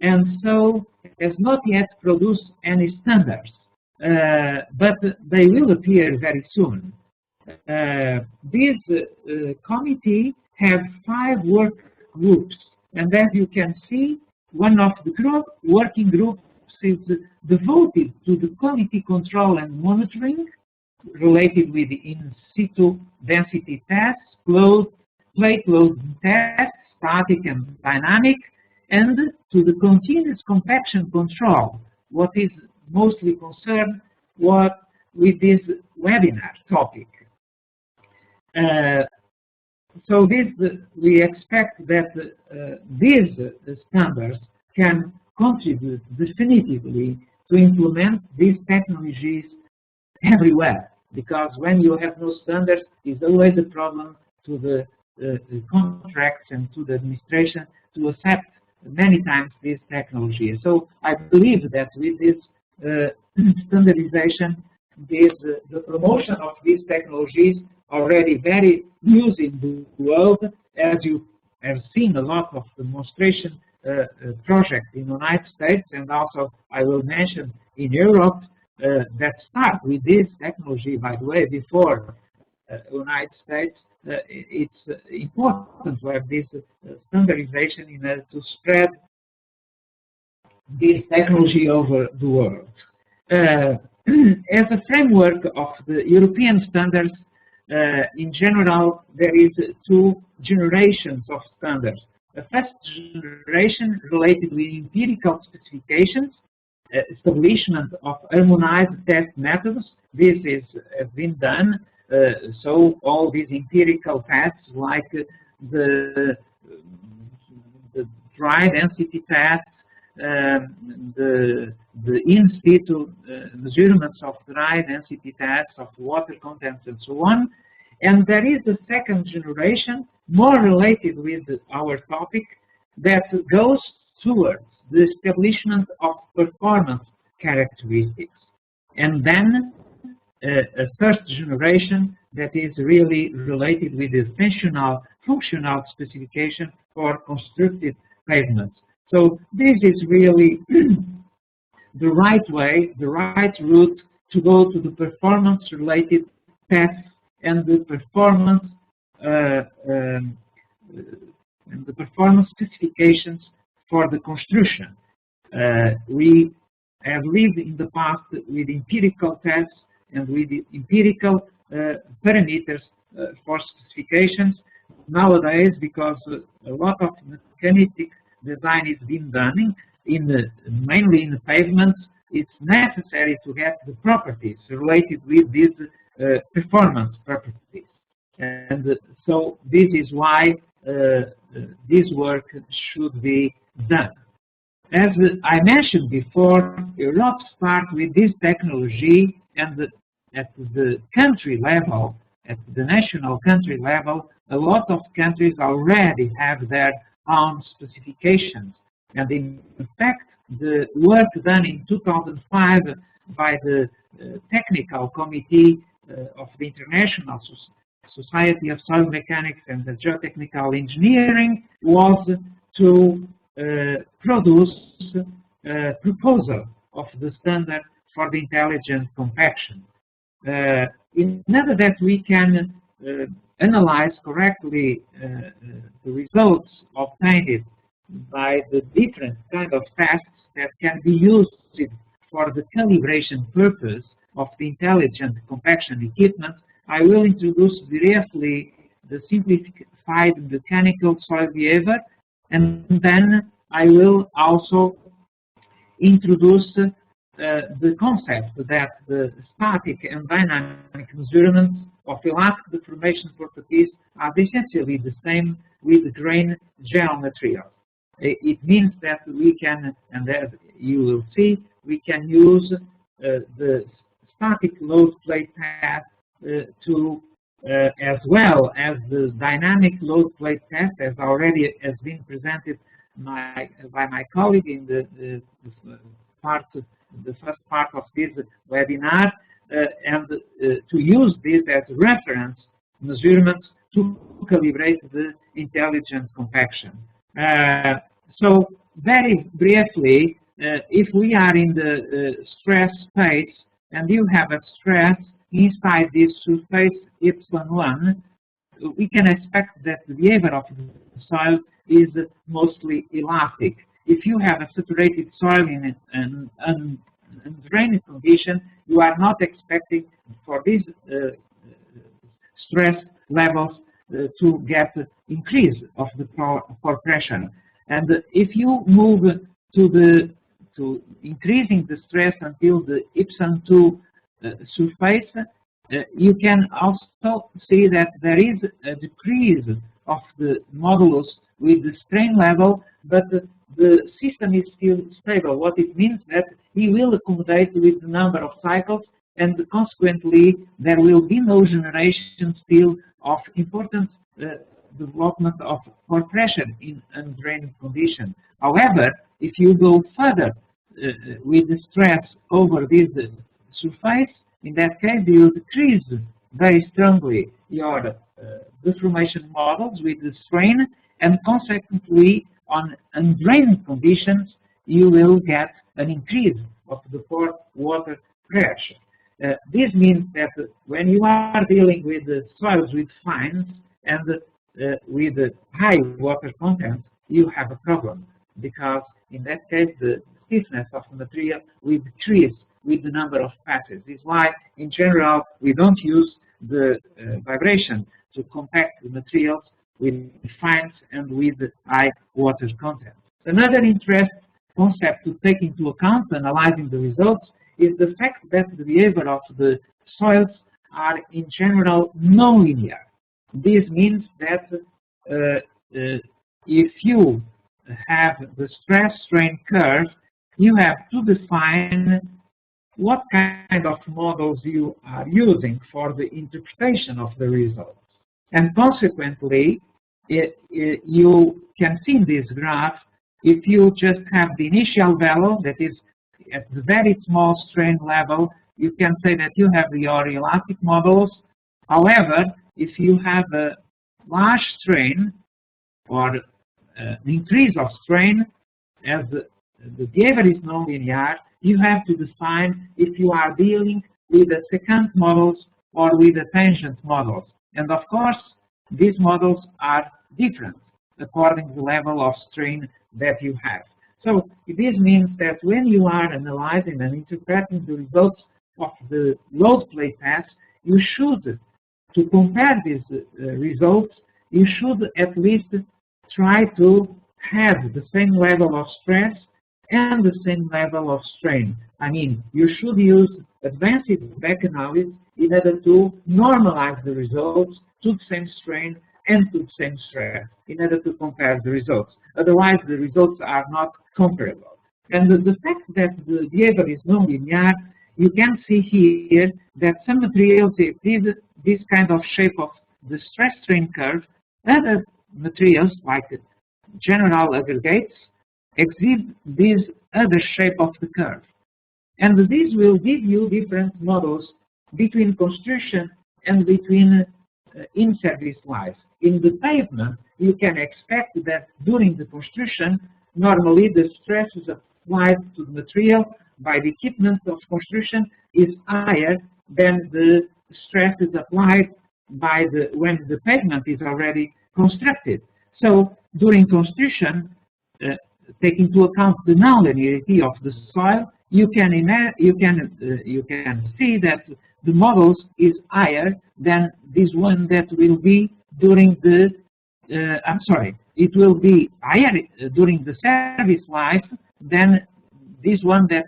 and so has not yet produced any standards, but they will appear very soon. This committee has 5 work groups, and as you can see, one of the working groups is devoted to the quality control and monitoring related with the in situ density tests, plate load tests, static and dynamic, and to the continuous compaction control, what is mostly concerned with this webinar topic. So we expect that these standards can contribute definitively to implement these technologies everywhere, because when you have no standards, it's always a problem to the contracts and to the administration to accept many times this technology. So I believe that with this standardization, the promotion of these technologies already very used in the world, as you have seen a lot of demonstration projects in the United States, and also I will mention in Europe that start with this technology, by the way, before United States. It's important to have this standardization in order to spread this technology over the world. As a framework of the European standards, in general, there is 2 generations of standards. The first generation related with empirical specifications, establishment of harmonized test methods. This has been done. So all these empirical tests, like the dry density tests, the in situ measurements of dry density tests, of water contents, and so on. And there is a second generation, more related with our topic, that goes towards the establishment of performance characteristics. And then a first generation that is really related with the functional specification for constructed pavements. So this is really the right way, the right route to go to the performance-related tests and the performance specifications for the construction. We have lived in the past with empirical tests and with the empirical parameters for specifications. Nowadays, because a lot of mechanistic design is being done mainly in the pavements, it's necessary to get the properties related with these performance properties. And so this is why this work should be done. As I mentioned before, Europe starts with this technology, and at the country level, at the national country level, a lot of countries already have their own specifications. And in fact, the work done in 2005 by the Technical Committee of the International Society of Soil Mechanics and Geotechnical Engineering was to produce a proposal of the standard for the intelligent compaction. In order that we can analyze correctly the results obtained by the different kind of tests that can be used for the calibration purpose of the intelligent compaction equipment, I will introduce briefly the simplified mechanical soil behavior, and then I will also introduce the concept that the static and dynamic measurements of elastic deformation properties are essentially the same with grain geometry. It means that we can, and as you will see, we can use the static load plate test as well as the dynamic load plate test, as already has been presented by my colleague in the first part of this webinar, and to use this as reference measurements to calibrate the intelligent compaction. So very briefly, if we are in the stress space and you have a stress inside this surface epsilon1, we can expect that the behavior of the soil is mostly elastic. If you have a saturated soil in an undrained condition, you are not expecting for these stress levels to get increase of the pore pressure. And if you move to increasing the stress until the epsilon2 surface, you can also see that there is a decrease of the modulus with the strain level, but the system is still stable. What it means that he will accommodate with the number of cycles, and consequently there will be no generation still of important development of pore pressure in undrained condition. However, if you go further with the stress over this surface, in that case you decrease very strongly your deformation models with the strain, and consequently on undrained conditions you will get an increase of the pore water pressure. This means that when you are dealing with soils with fines and with high water content, you have a problem, because in that case the stiffness of the material will decrease with the number of passes. This is why in general we don't use the vibration to compact the materials with fines and with high water content. Another interesting concept to take into account analyzing the results is the fact that the behavior of the soils are in general nonlinear. This means that if you have the stress-strain curve, you have to define what kind of models you are using for the interpretation of the results. And consequently, you can see in this graph if you just have the initial value, that is at the very small strain level, you can say that you have your elastic models. However, if you have a large strain or an increase of strain, as the behavior is nonlinear, you have to define if you are dealing with the secant models or with the tangent models. And of course, these models are different according to the level of strain that you have. So this means that when you are analyzing and interpreting the results of the load plate test, you should, to compare these results, you should at least try to have the same level of stress and the same level of strain. I mean, you should use advanced back analysis in order to normalize the results to the same strain and to the same stress in order to compare the results. Otherwise, the results are not comparable. And the fact that the behavior is nonlinear, you can see here that some materials exhibit this kind of shape of the stress-strain curve. Other materials, like general aggregates, exhibit this other shape of the curve. And this will give you different models between construction and between in-service life. In the pavement, you can expect that during the construction, normally the stress is applied to the material by the equipment of construction is higher than the stress is applied by when the pavement is already constructed. So during construction, taking into account the nonlinearity of the soil, you can see that the models is higher than this one that will be during the it will be higher during the service life than this one that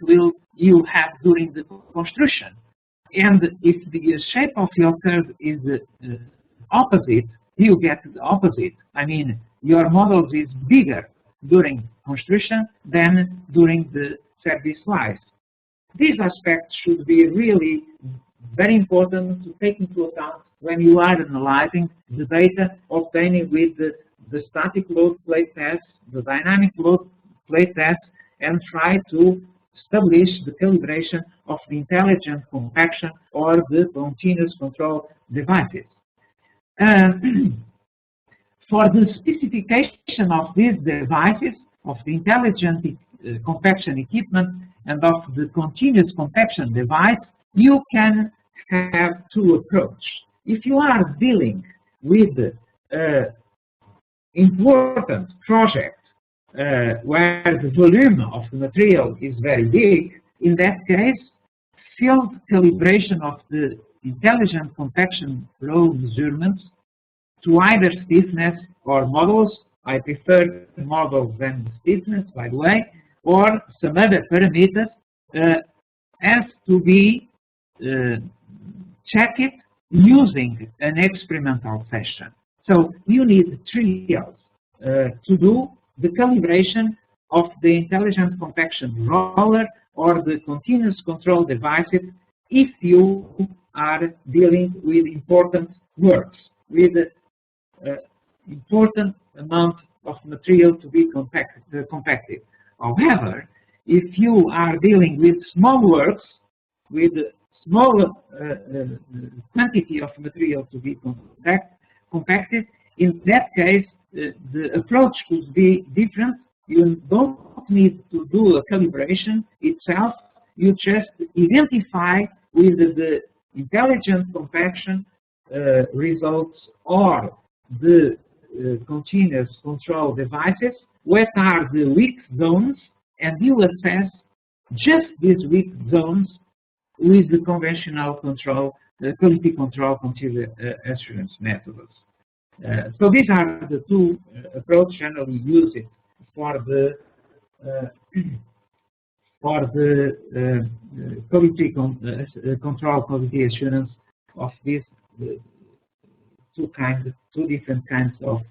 you have during the construction. And if the shape of your curve is opposite, you get the opposite. I mean, your models is bigger during construction than during the service life. These aspects should be really very important to take into account when you are analyzing the data obtained with the static load plate test, the dynamic load plate test, and try to establish the calibration of the intelligent compaction or the continuous control devices. For the specification of these devices, of the intelligent compaction equipment and of the continuous compaction device, you can have two approaches. If you are dealing with important project where the volume of the material is very big, in that case, field calibration of the intelligent compaction flow measurements to either stiffness or models. I prefer models than stiffness, by the way, or some other parameters has to be checked using an experimental session. So you need trials to do the calibration of the intelligent compaction roller or the continuous control devices if you are dealing with important works, with important amount of material to be compacted. However, if you are dealing with small works, with small quantity of material to be compacted, in that case, the approach could be different. You don't need to do a calibration itself. You just identify with the intelligent compaction results or the continuous control devices what are the weak zones, and you assess just these weak zones with the conventional control, quality control continuous assurance methods. So these are the two approaches generally used for the quality control, quality assurance of these two different kinds of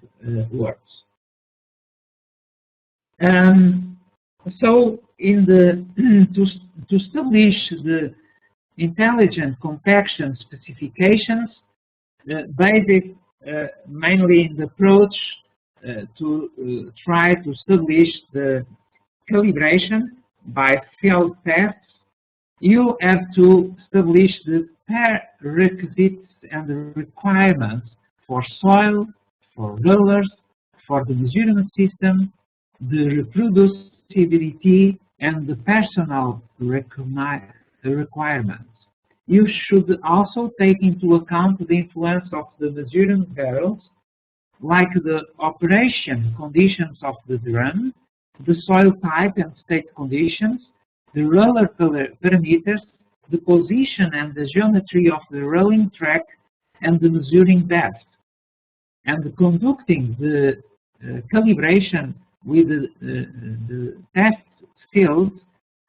works. So in to establish the intelligent compaction specifications, basic mainly in the approach try to establish the calibration by field tests, you have to establish the prerequisites and the requirements for soil, for rollers, for the measurement system, the reproducibility, and the personal requirements. You should also take into account the influence of the measuring barrels, like the operation conditions of the drum, the soil type and state conditions, the roller parameters, the position and the geometry of the rolling track, and the measuring depth. And conducting the calibration with the test skills,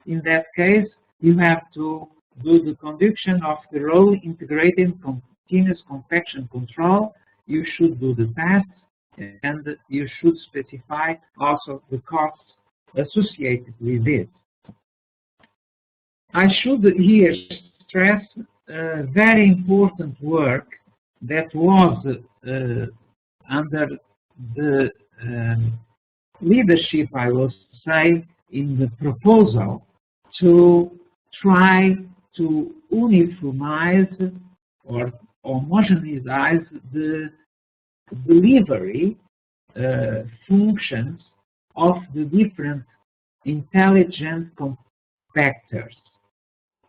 in that case, you have to do the conduction of the roll integrated continuous compaction control. You should do the tests, and you should specify also the costs associated with it. I should here stress very important work that was under the leadership, I will say, in the proposal to try to uniformize or homogenize the delivery functions of the different intelligent compactors.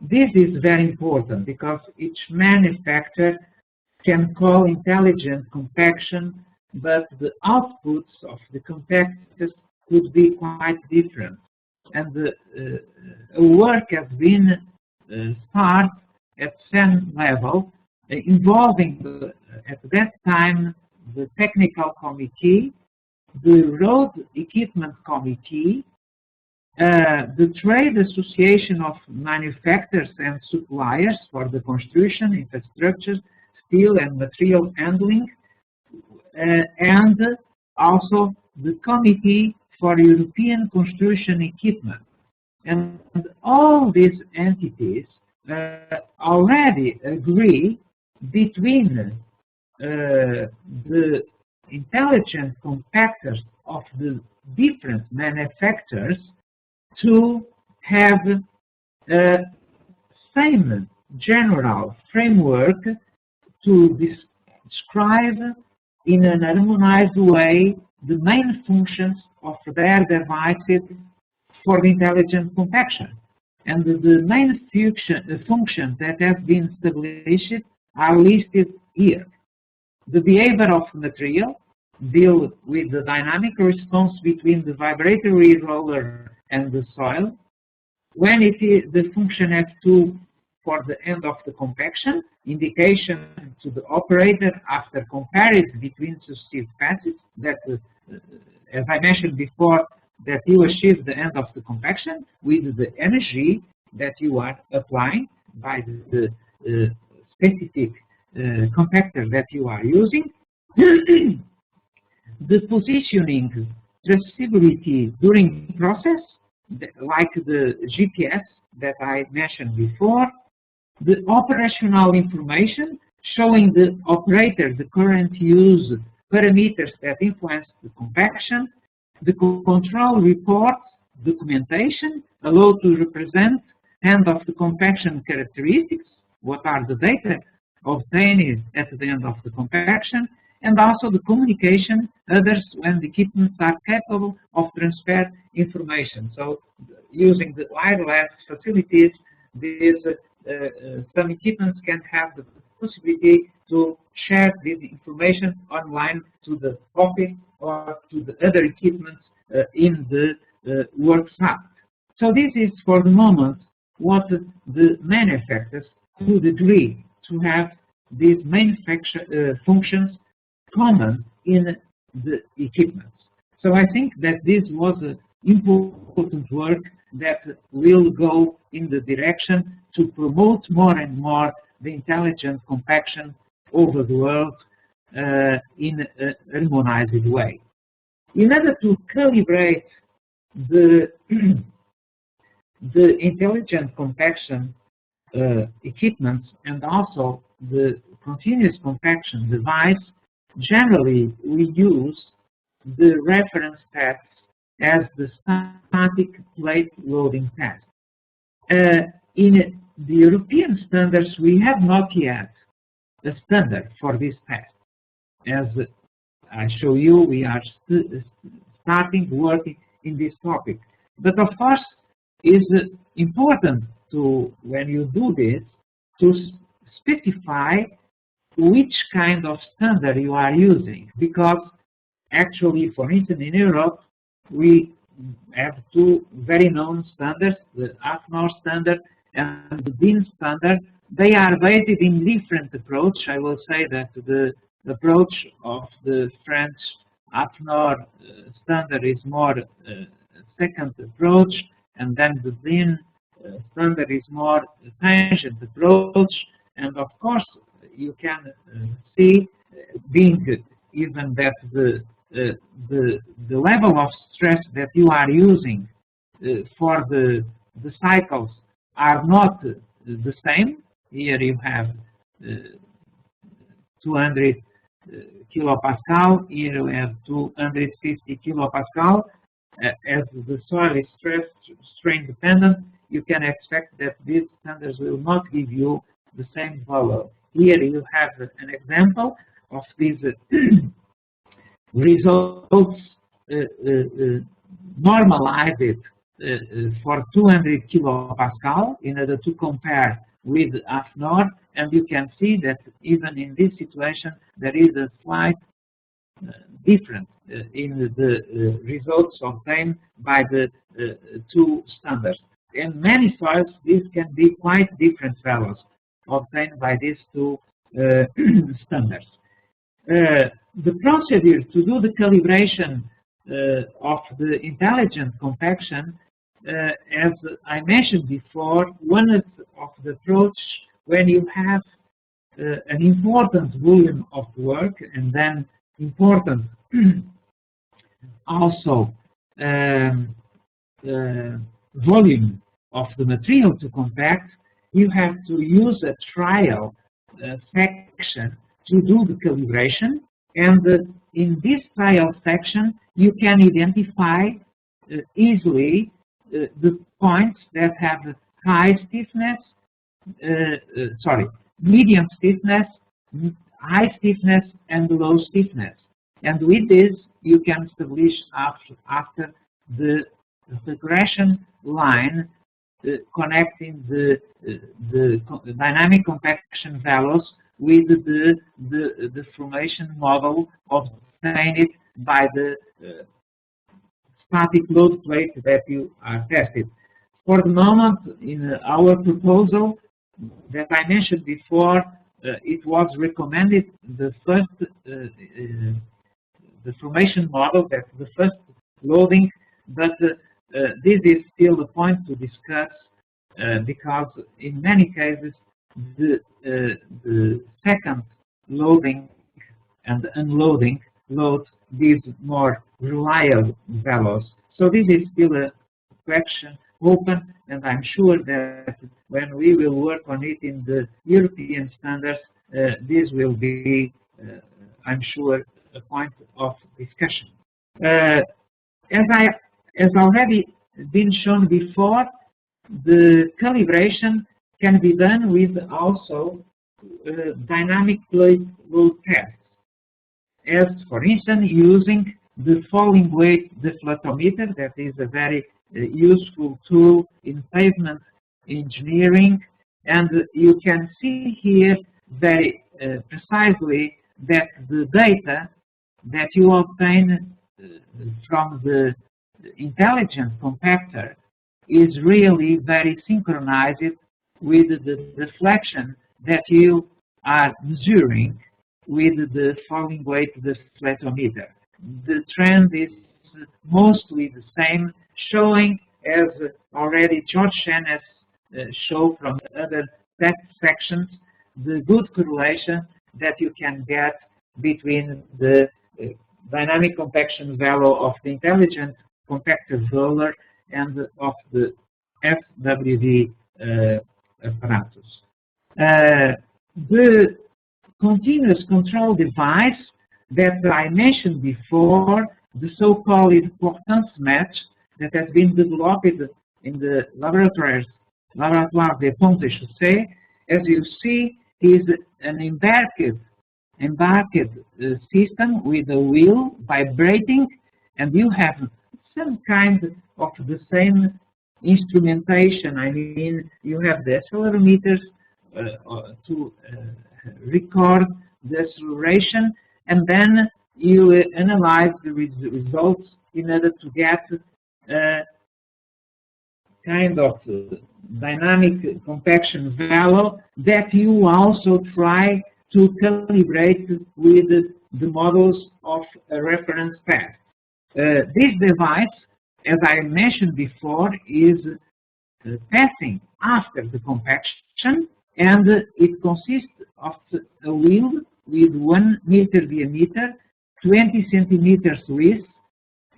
This is very important because each manufacturer can call intelligent compaction, but the outputs of the compactors could be quite different. And the work has been started at some level, involving at that time the technical committee, the road equipment committee, the trade association of manufacturers and suppliers for the construction, infrastructure, steel and material handling, and also the committee for European construction equipment. And all these entities already agree between the intelligent compactors of the different manufacturers to have same general framework to describe in an harmonized way the main functions of their devices for the intelligent compaction. And the main functions that have been established are listed here. The behavior of material deal with the dynamic response between the vibratory roller and the soil. When it is the function F2 for the end of the compaction, indication to the operator after comparison between successive passes that, as I mentioned before, that you achieve the end of the compaction with the energy that you are applying by the specific compactor that you are using. The positioning traceability during the process, like the GPS that I mentioned before, the operational information showing the operator the current use parameters that influence the compaction, the control reports documentation allowed to represent end of the compaction characteristics, what are the data obtained at the end of the compaction, and also the communication others when the equipments are capable of transfer information. So using the wireless facilities, these some equipments can have the possibility to share this information online to the office or to the other equipments in the workshop. So this is for the moment what the manufacturers could agree to have these main functions common in the equipment. So I think that this was an important work that will go in the direction to promote more and more the intelligent compaction over the world in a harmonized way. In order to calibrate the intelligent compaction equipment and also the continuous compaction device, generally we use the reference tests as the static plate loading test. In the European standards, we have not yet a standard for this test. As I show you, we are starting working in this topic. But of course, it's important to, when you do this, to specify which kind of standard you are using. Because actually, for instance, in Europe, we have two very known standards, the AFNOR standard and the DIN standard. They are based in different approach. I will say that the approach of the French AFNOR standard is more second approach, and then the DIN standard is more tangent approach. And of course, you can see, being even that the level of stress that you are using for the cycles are not the same. Here you have 200 kilopascal, here you have 250 kilopascal. As the soil is strain dependent, you can expect that these standards will not give you the same value. Here you have an example of these results normalized for 200 kilopascal in order to compare with AFNOR, and you can see that even in this situation there is a slight difference in the results obtained by the two standards. In many soils, these can be quite different values obtained by these two standards. The procedure to do the calibration of the intelligent compaction, as I mentioned before, one of the approach when you have an important volume of work and then important also volume of the material to compact, you have to use a trial section to do the calibration. And in this trial section, you can identify easily the points that have high stiffness, medium stiffness, high stiffness, and low stiffness. And with this, you can establish after the regression line connecting the dynamic compaction values with the formation model obtained by the static load plate that you are tested. For the moment, in our proposal that I mentioned before, it was recommended the first the formation model, that's the first loading, but this is still a point to discuss because in many cases the second loading and unloading load gives more reliable values. So this is still a question open, and I'm sure that when we will work on it in the European standards, this will be, I'm sure, a point of discussion. As already been shown before, the calibration can be done with also dynamic plate load tests, as for instance using the falling weight deflatometer. That is a very useful tool in pavement engineering, and you can see here very precisely that the data that you obtain from the intelligent compactor is really very synchronized with the deflection that you are measuring with the falling weight deflatometer. The trend is mostly the same, showing, as already George Shenes showed from other test sections, the good correlation that you can get between the dynamic compaction value of the intelligent compactor roller and of the FWD apparatus. The continuous control device that I mentioned before the so-called importance match that has been developed in the laboratoires de Ponte, I should say. As you see, is an embarked system with a wheel vibrating, and you have some kind of the same instrumentation. I mean, you have the accelerometers to record the acceleration, and then you analyze the results in order to get kind of dynamic compaction value that you also try to calibrate with the models of a reference path. This device, as I mentioned before, is passing after the compaction, and it consists of a wheel with 1 meter diameter, 20 centimeters width,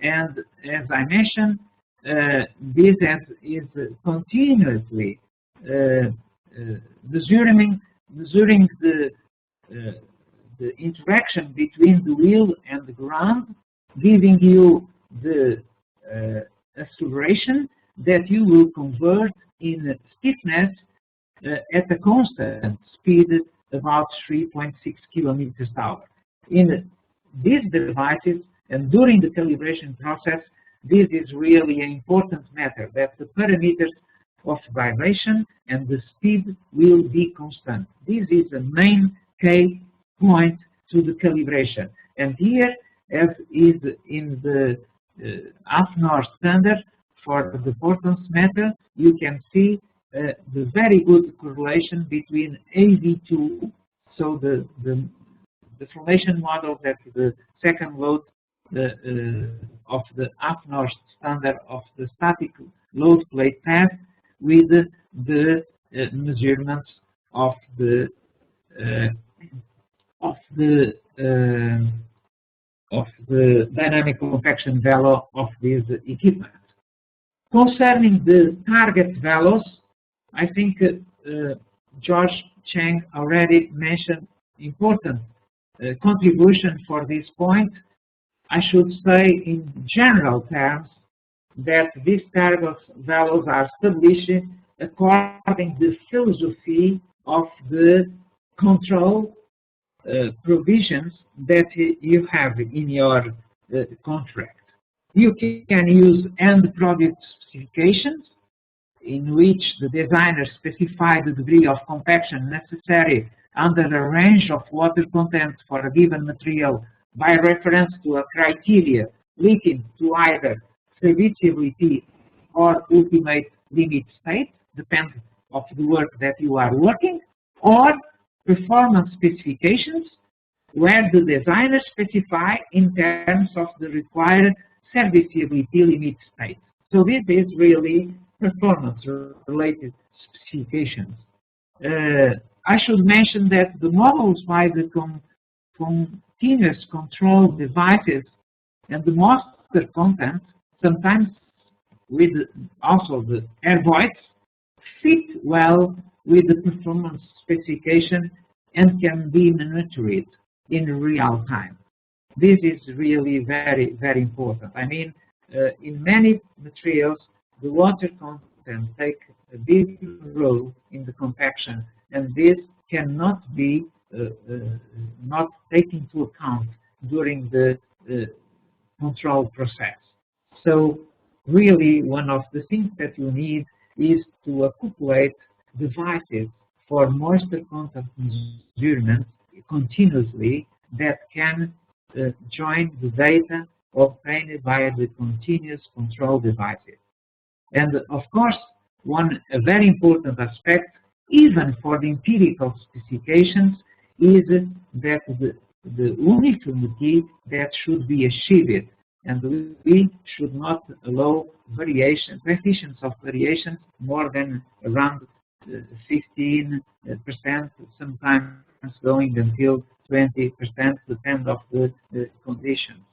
and as I mentioned, this is continuously measuring the interaction between the wheel and the ground, giving you the acceleration that you will convert in stiffness at a constant speed about 3.6 kilometers per hour. In these devices and during the calibration process, this is really an important matter, that the parameters of vibration and the speed will be constant. This is the main key point to the calibration. And here, as is in the AFNOR standard for the importance method, you can see the very good correlation between AV2, so the deformation model that the second load of the AFNOR standard of the static load plate test with the measurements of the dynamic compaction value of this equipment. Concerning the target values, I think George Chang already mentioned important contribution for this point. I should say in general terms that these target values are established according to the philosophy of the control provisions that you have in your contract. You can use end product specifications in which the designer specifies the degree of compaction necessary under a range of water content for a given material by reference to a criteria leading to either serviceability or ultimate limit state, depending on the work that you are working, or performance specifications where the designer specify in terms of the required serviceability limit state. So this is really performance-related specifications. I should mention that the models by the continuous control devices and the master content, sometimes with also the airvoids, fit well with the performance specification and can be monitored in real time. This is really very, very important. I mean, in many materials, the water content takes a big role in the compaction, and this cannot be not taken into account during the control process. So really, one of the things that you need is to accumulate devices for moisture content measurement continuously that can join the data obtained by the continuous control devices. And of course, a very important aspect, even for the empirical specifications, is that the uniformity that should be achieved, and we should not allow coefficients of variations more than around 15%, sometimes going until 20%, depending on the conditions.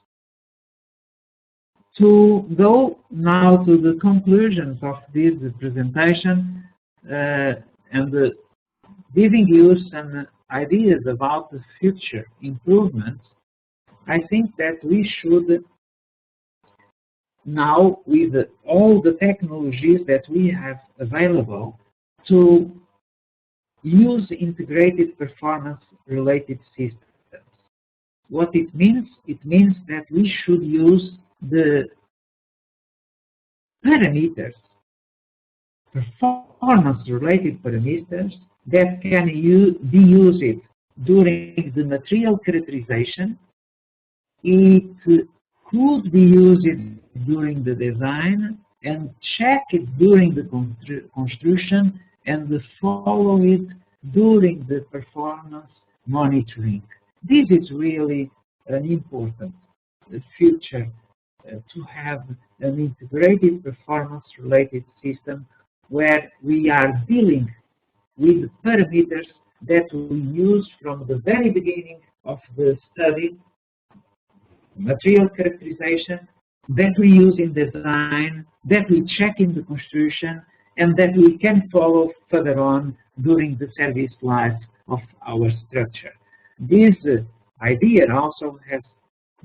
To go now to the conclusions of this presentation and giving you some ideas about the future improvements, I think that we should now with all the technologies that we have available to use integrated performance-related systems. What it means? It means that we should use the parameters, performance-related parameters, that can be used during the material characterization. It could be used during the design and check it during the construction and follow it during the performance monitoring. This is really an important feature to have an integrated performance-related system where we are dealing with parameters that we use from the very beginning of the study, material characterization, that we use in design, that we check in the construction, and that we can follow further on during the service life of our structure. This idea also has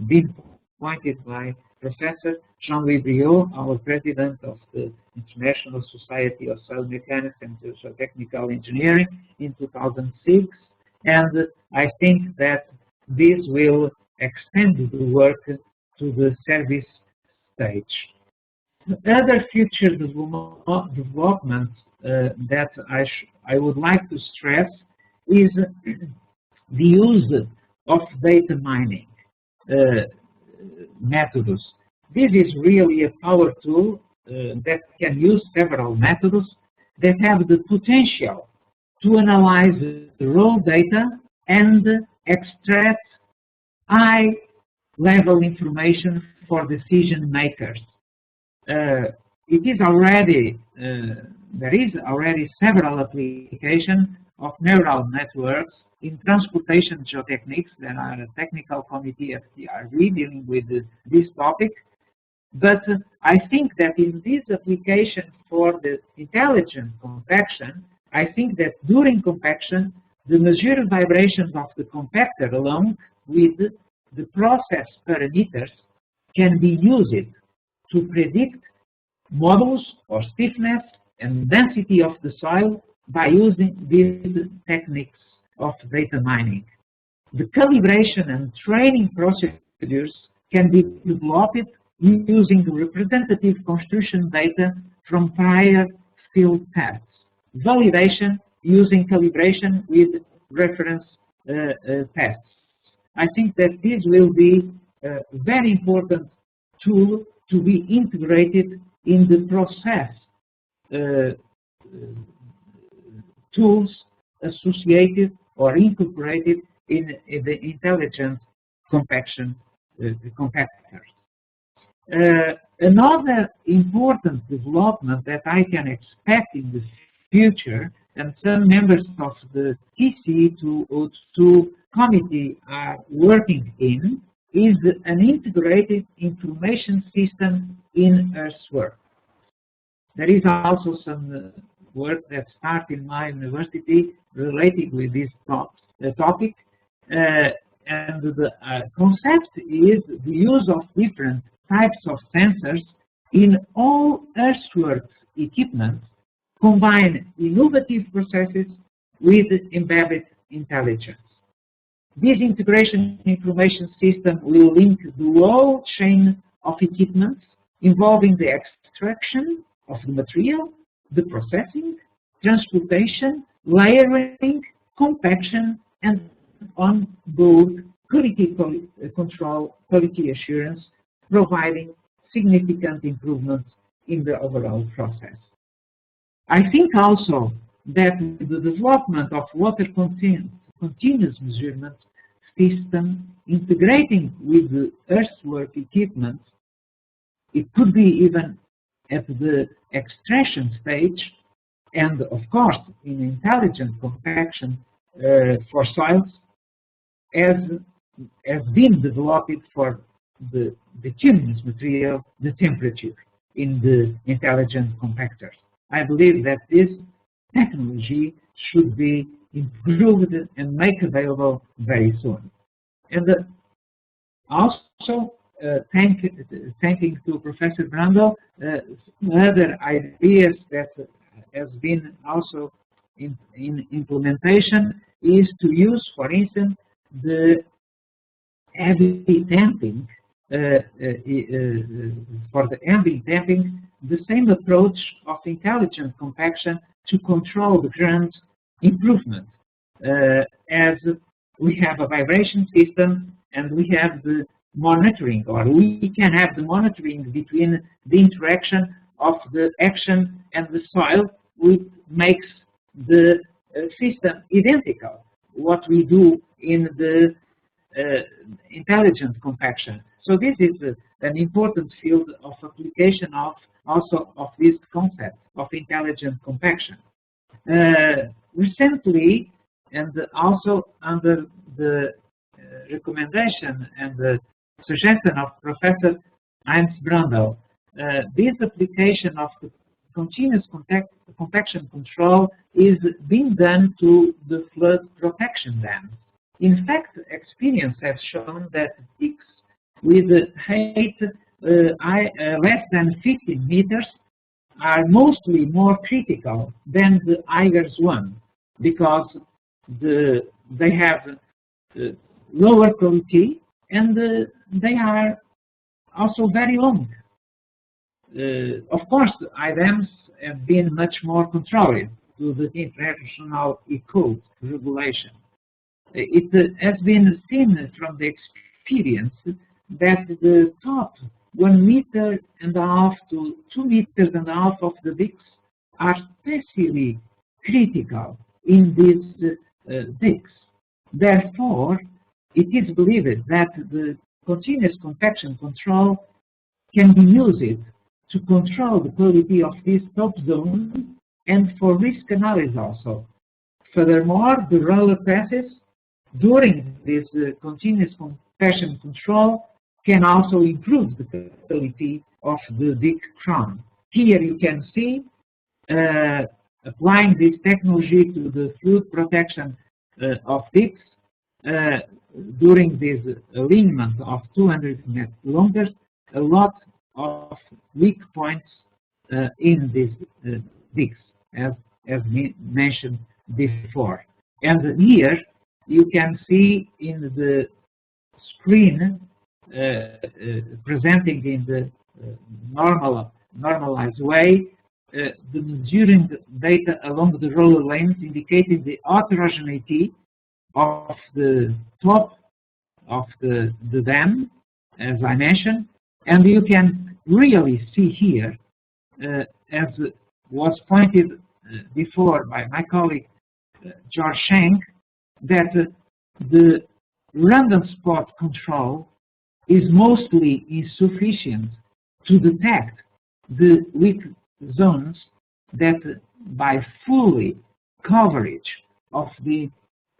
been pointed by Professor Rodillo, our president of the International Society of Soil Mechanics and Geotechnical Engineering in 2006, and I think that this will extend the work to the service stage. Other future developments that I would like to stress is the use of data mining methods. This is really a power tool that can use several methods that have the potential to analyze the raw data and extract high-level information for decision makers. There is already several applications of neural networks in transportation geotechnics. There are a technical committee at the RV dealing with this topic. But I think that in this application for the intelligent compaction, I think that during compaction, the measured vibrations of the compactor along with the process parameters can be used to predict modulus or stiffness and density of the soil by using these techniques of data mining. The calibration and training procedures can be developed using representative construction data from prior field tests. Validation using calibration with reference tests. I think that this will be a very important tool to be integrated in the process tools associated or incorporated in the intelligent compaction compactors. Another important development that I can expect in the future, and some members of the TC202 committee are working in, is an integrated information system in earthwork. There is also some work that starts in my university related with this topic, and the concept is the use of different types of sensors in all earthworks equipment, combine innovative processes with embedded intelligence. This integration information system will link the whole chain of equipment involving the extraction of the material, the processing, transportation, layering, compaction, and on-board quality control, quality assurance, providing significant improvements in the overall process. I think also that the development of water continuous measurement system integrating with the earthwork equipment, it could be even at the extraction stage, and of course in intelligent compaction for soils, has been developed for the bituminous material, the temperature in the intelligent compactors. I believe that this technology should be improved and made available very soon. And also thanking to Professor Brando, other ideas that has been also in implementation is to use, for instance, the heavy damping, for the ambient damping, the same approach of intelligent compaction to control the current improvement, as we have a vibration system and we have the monitoring, or we can have the monitoring between the interaction of the action and the soil, which makes the system identical, what we do in the intelligent compaction. So this is an important field of application of also of this concept of intelligent compaction. Recently, and also under the recommendation and the suggestion of Professor Heinz Brandl, this application of the continuous compaction control is being done to the flood protection dams. In fact, experience has shown that peaks with height less than 15 meters are mostly more critical than the higher one, because they have lower quality and they are also very long. Of course, IDAMs have been much more controlled to the international eco regulation. It has been seen from the experience that the top 1.5 meters to 2.5 meters of the diks are especially critical in these diks. Therefore, it is believed that the continuous compaction control can be used to control the quality of this top zone and for risk analysis also. Furthermore, the roller passes during this continuous compaction control can also improve the quality of the dik crown. Here you can see applying this technology to the flood protection of diks during this alignment of 200 meters, a lot of weak points in these diks, as mentioned before. And here you can see in the screen presenting in the normalized way the measuring data along the roller lanes, indicating the heterogeneity of the top of the dam, as I mentioned. And you can really see here, as was pointed before by my colleague George Schenk, that the random spot control is mostly insufficient to detect the weak zones that by fully coverage of the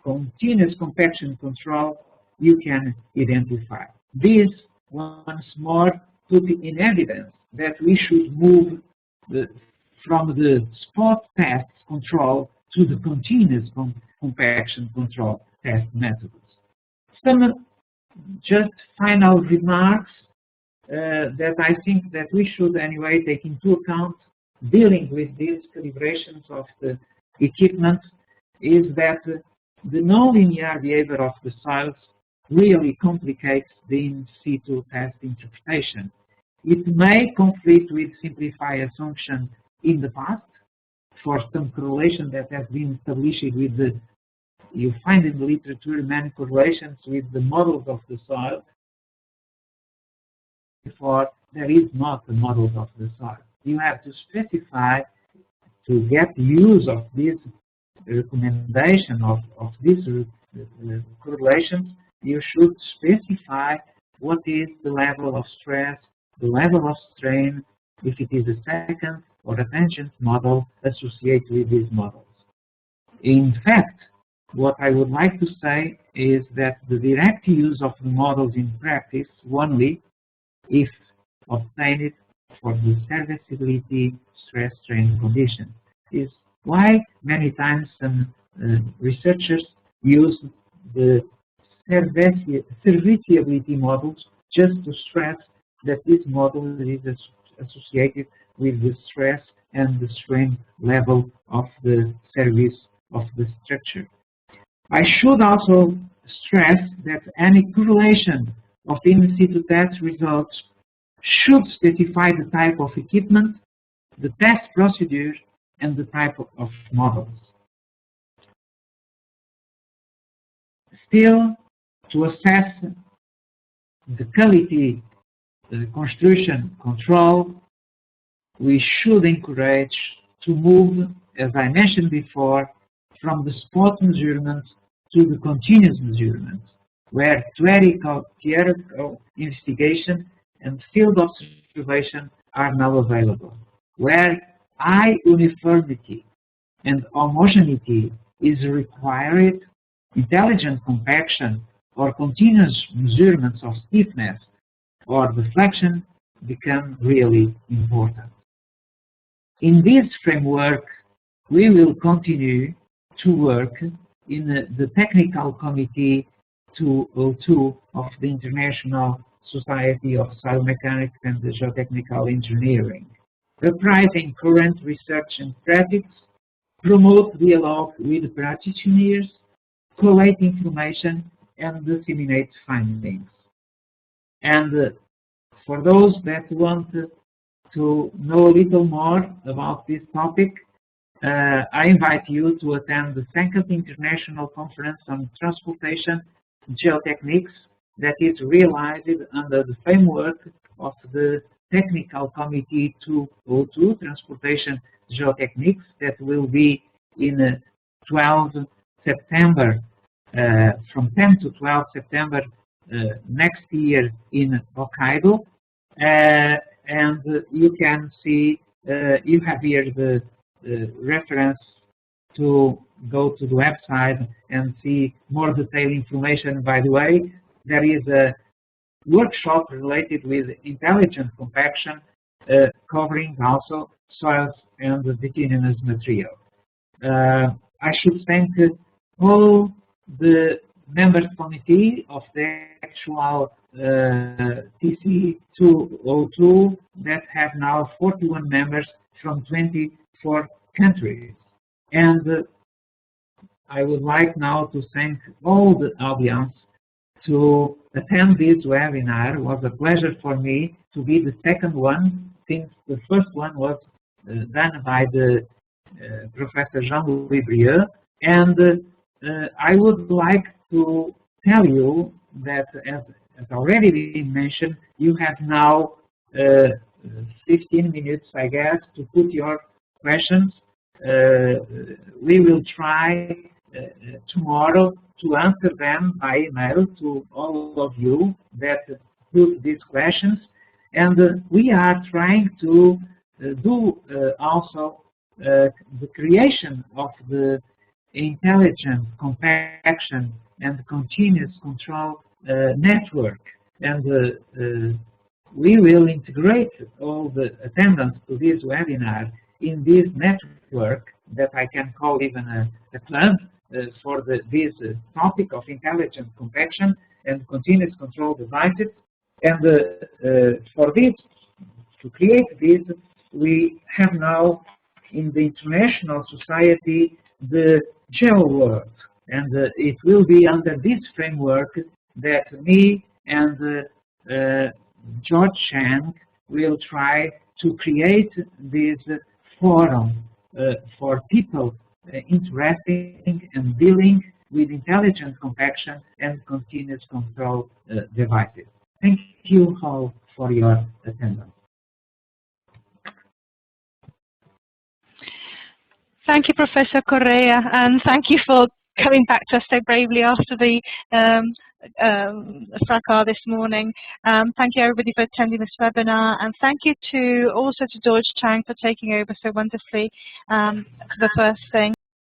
continuous compaction control you can identify. This once more put in evidence that we should move from the spot test control to the continuous compaction control test methods. Some just final remarks that I think that we should anyway take into account dealing with these calibrations of the equipment is that the nonlinear behavior of the soils really complicates the in situ test interpretation. It may conflict with simplified assumption in the past for some correlation that has been established with the, you find in the literature many correlations with the models of the soil. Therefore, there is not a model of the soil. You have to specify to get use of this recommendation of these correlations. You should specify what is the level of stress, the level of strain, if it is a second or a tangent model associated with these models. In fact, what I would like to say is that the direct use of the models in practice only if obtained for the serviceability stress-strain condition is why many times some researchers use the serviceability models just to stress that this model is associated with the stress and the strain level of the service of the structure. I should also stress that any correlation of in situ test results should specify the type of equipment, the test procedure, and the type of models. Still, to assess the quality construction control, we should encourage to move, as I mentioned before, from the spot measurement to the continuous measurement, where theoretical investigation and field observation are now available, where high uniformity and homogeneity is required. Intelligent compaction or continuous measurements of stiffness or deflection become really important. In this framework, we will continue to work in the Technical Committee 202 of the International Society of Soil Mechanics and Geotechnical Engineering, reprising current research and practice, promote dialogue with practitioners, collate information, and disseminate findings. And for those that want to know a little more about this topic, I invite you to attend the second International Conference on Transportation Geotechniques that is realized under the framework of the Technical Committee 202, Transportation Geotechniques, that will be in 12 September, from 10 to 12 September next year in Hokkaido. And you can see, you have here the reference to go to the website and see more detailed information. By the way, there is a workshop related with intelligent compaction, covering also soils and bituminous material. I should thank all the members committee of the actual TC 202 that have now 41 members from 24 countries. And I would like now to thank all the audience to attend this webinar. It was a pleasure for me to be the second one, since the first one was done by the Professor Jean-Louis Brieux. And I would like to tell you that, as already been mentioned, you have now 15 minutes, I guess, to put your questions. We will try tomorrow to answer them by email to all of you that put these questions. And we are trying to do also the creation of the intelligent compaction and continuous control network. And we will integrate all the attendants to this webinar in this network that I can call even a club for this topic of intelligent compaction and continuous control devices. And for this, to create this, we have now in the International Society the GeoWorld, and it will be under this framework that me and George Chang will try to create this forum for people interested in dealing with intelligent compaction and continuous control devices. Thank you all for your attendance. Thank you, Professor Correa, and thank you for coming back to us so bravely after the fracas this morning. Thank you everybody for attending this webinar, and thank you also to George Chang for taking over so wonderfully for the first thing.